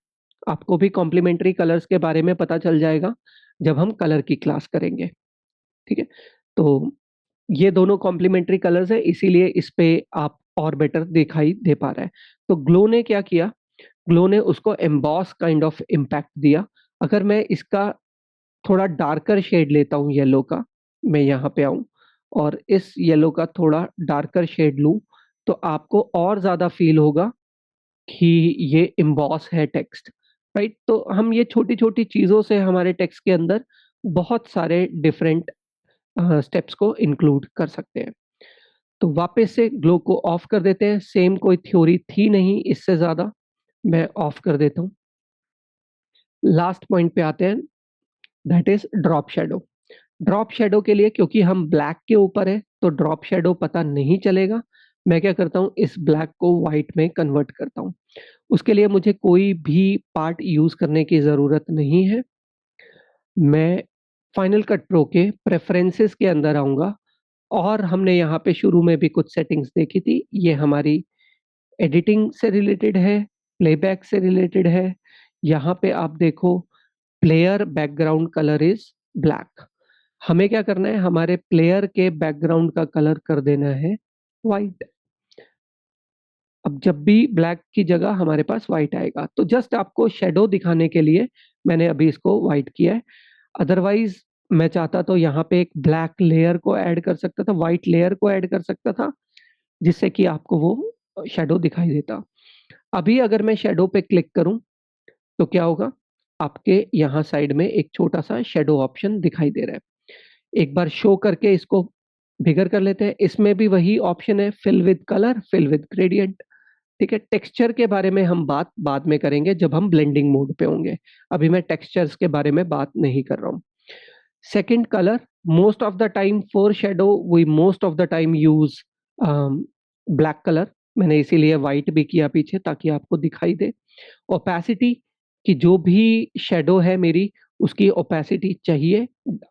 आपको भी कॉम्प्लीमेंट्री कलर्स के बारे में पता चल जाएगा जब हम कलर की क्लास करेंगे, ठीक है। तो ये दोनों कॉम्प्लीमेंट्री कलर्स है, इसीलिए इस पे आप और बेटर दिखाई दे पा रहा है। तो ग्लो ने क्या किया, ग्लो ने उसको एम्बॉस काइंड ऑफ इम्पैक्ट दिया। अगर मैं इसका थोड़ा डार्कर शेड लेता हूँ येलो का, मैं यहाँ पे आऊँ और इस येलो का थोड़ा डार्कर शेड लूँ, तो आपको और ज्यादा फील होगा कि ये इम्बॉस है टेक्स्ट, राइट। तो हम ये छोटी छोटी चीजों से हमारे टेक्स्ट के अंदर बहुत सारे डिफरेंट स्टेप्स को इंक्लूड कर सकते हैं। तो वापस से ग्लो को ऑफ कर देते हैं, सेम कोई थ्योरी थी नहीं इससे ज्यादा, मैं ऑफ कर देता हूँ। लास्ट पॉइंट पे आते हैं, that is drop shadow. Drop shadow के लिए क्योंकि हम ब्लैक के ऊपर है तो ड्रॉप शेडो पता नहीं चलेगा। मैं क्या करता हूँ, इस ब्लैक को व्हाइट में कन्वर्ट करता हूँ। उसके लिए मुझे कोई भी पार्ट यूज करने की जरूरत नहीं है। मैं फाइनल कट प्रो के प्रेफरेंसेस के अंदर आऊंगा और हमने यहाँ पे शुरू में भी कुछ सेटिंग्स देखी थी, ये हमारी एडिटिंग से रिलेटेड है, प्लेबैक से रिलेटेड है। यहाँ पे आप देखो, player background colour is black. हमें क्या करना है, हमारे प्लेयर के बैकग्राउंड का कलर कर देना है वाइट। अब जब भी ब्लैक की जगह हमारे पास व्हाइट आएगा, तो जस्ट आपको शेडो दिखाने के लिए मैंने अभी इसको व्हाइट किया है। अदरवाइज मैं चाहता तो यहाँ पे एक ब्लैक लेयर को ऐड कर सकता था, व्हाइट लेयर को ऐड कर सकता था, जिससे कि आपको वो शेडो दिखाई देता। अभी अगर मैं शेडो पे क्लिक करूं तो क्या होगा, आपके यहाँ साइड में एक छोटा सा शेडो ऑप्शन दिखाई दे रहा है। एक बार शो करके इसको बिगर कर लेते हैं। इसमें भी वही ऑप्शन है, fill with colour, fill with gradient, ठीक है। टेक्सचर के बारे में हम बात बाद में करेंगे जब हम ब्लेंडिंग मोड पे होंगे, अभी मैं टेक्सचर्स के बारे में बात नहीं कर रहा हूँ। Second, colour. Most of the time for shadow we most of the time use black colour. मैंने इसीलिए व्हाइट भी किया पीछे ताकि आपको दिखाई दे। ओपेसिटी, कि जो भी शेडो है मेरी, उसकी ओपेसिटी चाहिए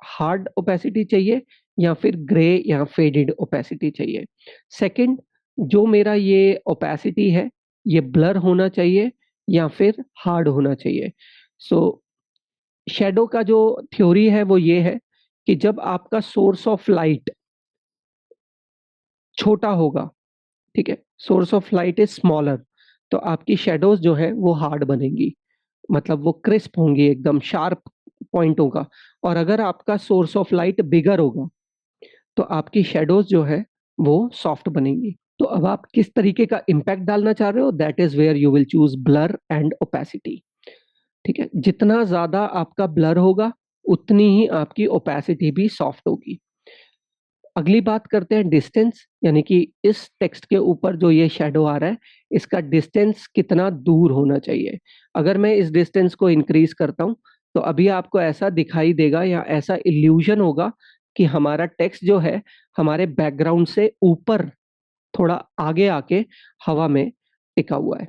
हार्ड ओपेसिटी चाहिए या फिर ग्रे या फेडेड ओपेसिटी चाहिए। सेकंड, जो मेरा ये ओपेसिटी है, ये ब्लर होना चाहिए या फिर हार्ड होना चाहिए। सो शैडो का जो थ्योरी है वो ये है कि जब आपका सोर्स ऑफ लाइट छोटा होगा, ठीक है, source of light is smaller, तो आपकी शैडोज जो है वो हार्ड बनेंगी, मतलब वो क्रिस्प होंगी, एकदम शार्प पॉइंट होगा। और अगर आपका सोर्स ऑफ लाइट बिगर होगा तो आपकी शैडोज जो है वो सॉफ्ट बनेंगी। तो अब आप किस तरीके का इम्पैक्ट डालना चाह रहे हो, that is where you will choose blur and opacity. ठीक है, जितना ज्यादा आपका ब्लर होगा उतनी ही आपकी ओपेसिटी भी सॉफ्ट होगी। अगली बात करते हैं डिस्टेंस, यानी कि इस टेक्स्ट के ऊपर जो ये शेडो आ रहा है इसका डिस्टेंस कितना दूर होना चाहिए। अगर मैं इस डिस्टेंस को इंक्रीज करता हूं तो अभी आपको ऐसा दिखाई देगा या ऐसा इल्यूजन होगा कि हमारा टेक्स्ट जो है हमारे बैकग्राउंड से ऊपर थोड़ा आगे आके हवा में टिका हुआ है।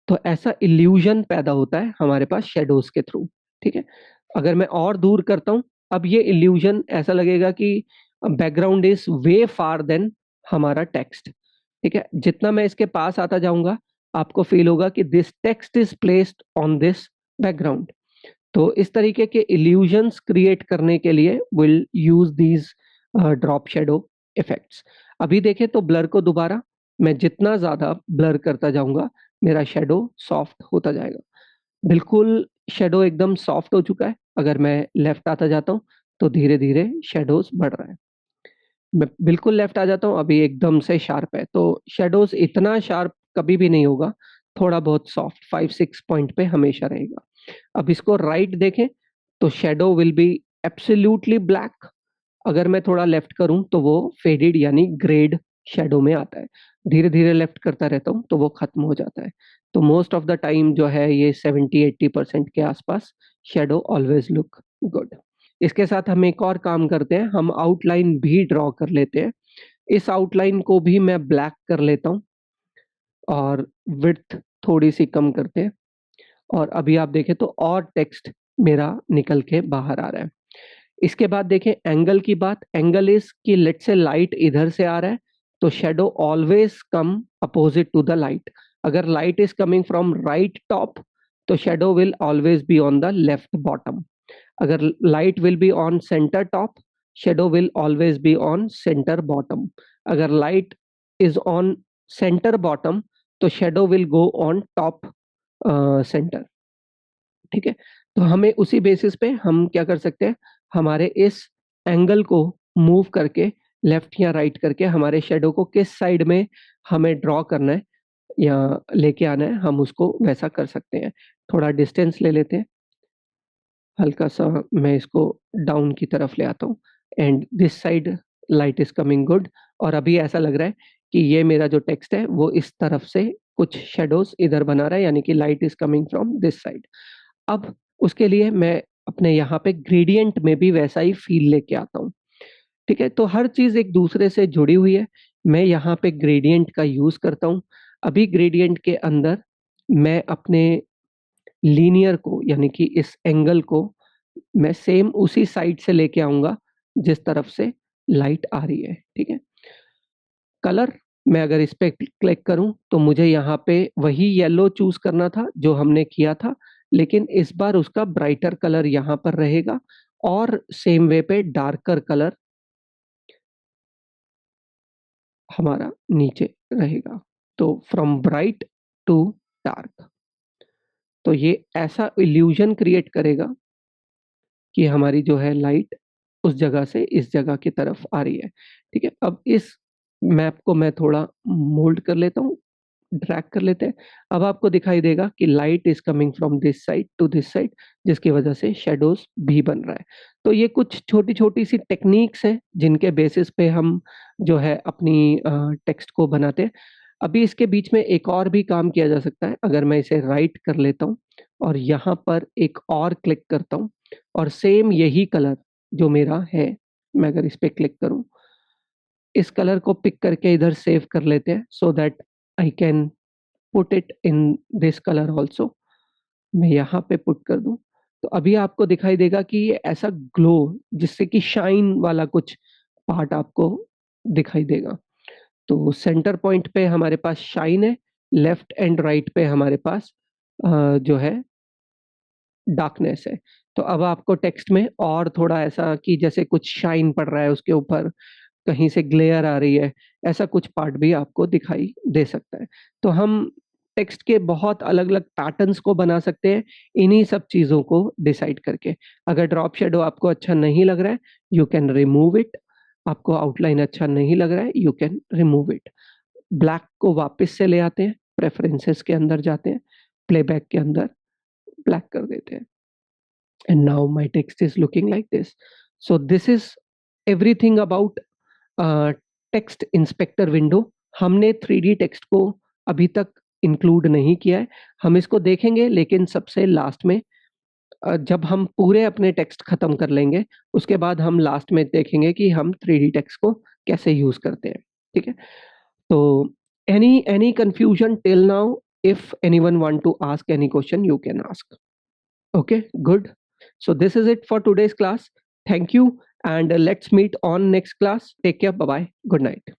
तो ऐसा इल्यूजन पैदा होता है हमारे पास शेडोज के थ्रू। ठीक है, अगर मैं और दूर करता हूं, अब ये इल्यूजन ऐसा लगेगा कि background is way far then हमारा टेक्स्ट। ठीक है, जितना मैं इसके पास आता जाऊंगा आपको फील होगा कि this text is placed on this background. तो इस तरीके के इल्यूजन्स क्रिएट करने के लिए will use these drop shadow effects. अभी देखें तो ब्लर को दोबारा मैं जितना ज्यादा ब्लर करता जाऊंगा मेरा शेडो सॉफ्ट होता जाएगा। बिल्कुल शेडो एकदम सॉफ्ट हो चुका है। अगर मैं लेफ्ट आता जाता हूँ तो धीरे धीरे शेडोज बढ़ रहा है। मैं बिल्कुल लेफ्ट आ जाता हूँ, अभी एकदम से शार्प है। तो शेडोज इतना शार्प कभी भी नहीं होगा, थोड़ा बहुत सॉफ्ट 5-6 पॉइंट पे हमेशा रहेगा। अब इसको राइट देखें तो shadow will be absolutely black. अगर मैं थोड़ा लेफ्ट करूं तो वो फेडेड यानी ग्रेड शेडो में आता है। धीरे धीरे लेफ्ट करता रहता हूं तो वो खत्म हो जाता है। तो मोस्ट ऑफ द टाइम जो है ये 70-80% के आसपास शेडो ऑलवेज लुक गुड। इसके साथ हम एक और काम करते हैं, हम आउटलाइन भी ड्रॉ कर लेते हैं। इस आउटलाइन को भी मैं ब्लैक कर लेता हूँ और विड्थ थोड़ी सी कम करते हैं। और अभी आप देखें तो और टेक्स्ट मेरा निकल के बाहर आ रहा है। इसके बाद देखें एंगल की बात। एंगल इज कि लेट से लाइट इधर से आ रहा है तो shadow always come opposite to the light. अगर light is coming from right top तो shadow will always be on the left bottom. अगर light will be on center top, shadow will always be on center bottom. अगर light is on center bottom तो shadow will go on top center. ठीक है, तो हमें उसी basis पे हम क्या कर सकते हैं, हमारे इस एंगल को मूव करके लेफ्ट या राइट करके हमारे शेडो को किस साइड में हमें ड्रॉ करना है या लेके आना है, हम उसको वैसा कर सकते हैं। थोड़ा डिस्टेंस ले लेते हैं, हल्का सा मैं इसको डाउन की तरफ ले आता हूँ and this side light is coming good. और अभी ऐसा लग रहा है कि ये मेरा जो टेक्स्ट है वो इस तरफ से कुछ शेडोज इधर बना रहा है, यानी कि light is coming from this side. अब उसके लिए मैं अपने यहाँ पे ग्रेडियंट में भी वैसा ही फील लेके आता हूँ। ठीक है, तो हर चीज एक दूसरे से जुड़ी हुई है। मैं यहाँ पे ग्रेडियंट का यूज करता हूँ। अभी ग्रेडियंट के अंदर मैं अपने लीनियर को यानी कि इस एंगल को मैं सेम उसी साइड से लेके आऊंगा जिस तरफ से लाइट आ रही है। ठीक है, कलर मैं अगर इस पे क्लिक करूं तो मुझे यहाँ पे वही येलो चूज करना था जो हमने किया था, लेकिन इस बार उसका ब्राइटर कलर यहाँ पर रहेगा और सेम वे पे डार्कर कलर हमारा नीचे रहेगा। तो फ्रॉम ब्राइट टू डार्क, तो ये ऐसा इल्यूजन क्रिएट करेगा कि हमारी जो है लाइट उस जगह से इस जगह की तरफ आ रही है। ठीक है, अब इस मैप को मैं थोड़ा मोल्ड कर लेता हूँ, ड्रैग कर लेते हैं। अब आपको दिखाई देगा कि light is coming from this side to this side, जिसकी वजह से शेडोज भी बन रहा है। तो ये कुछ छोटी छोटी सी टेक्निक्स हैं जिनके बेसिस पे हम जो है अपनी टेक्स्ट को बनाते हैं। अभी इसके बीच में एक और भी काम किया जा सकता है। अगर मैं इसे राइट कर लेता हूँ और यहाँ पर एक और क्लिक करता हूँ और सेम यही कलर जो मेरा है, मैं अगर इस पे क्लिक करूँ, इस कलर को पिक करके इधर सेव कर लेते हैं so that I can put it in this colour also. मैं यहाँ पे पुट कर दूं तो अभी आपको दिखाई देगा कि ये ऐसा ग्लो जिससे कि शाइन वाला कुछ पार्ट आपको दिखाई देगा। तो सेंटर पॉइंट पे हमारे पास शाइन है, लेफ्ट एंड राइट पे हमारे पास जो है डार्कनेस है। तो अब आपको टेक्स्ट में और थोड़ा ऐसा कि जैसे कुछ शाइन पड़ रहा है उसके ऊपर, कहीं से ग्लेयर आ रही है, ऐसा कुछ पार्ट भी आपको दिखाई दे सकता है। तो हम टेक्स्ट के बहुत अलग-अलग पैटर्न्स को बना सकते हैं इन्हीं सब चीज़ों को डिसाइड करके। अगर ड्रॉप शैडो आपको अच्छा नहीं लग रहा है, यू कैन रिमूव इट। आपको आउटलाइन अच्छा नहीं लग रहा है, you can remove it. Black को वापस से ले आते हैं, प्रेफरेंसेस के अंदर जाते हैं, प्लेबैक के अंदर ब्लैक कर देते हैं। And now my text is looking like this. So this is everything about text inspector window. हमने 3D टेक्स्ट को अभी तक इंक्लूड नहीं किया है, हम इसको देखेंगे लेकिन सबसे लास्ट में। जब हम पूरे अपने टेक्स्ट खत्म कर लेंगे, उसके बाद हम लास्ट में देखेंगे कि हम 3D टेक्स्ट को कैसे यूज करते हैं। ठीक है, तो any confusion till now? If anyone want to ask any question, you can ask. Okay, good. So this is it for today's class. Thank you, and let's meet on next class. Take care. Bye bye. Good night.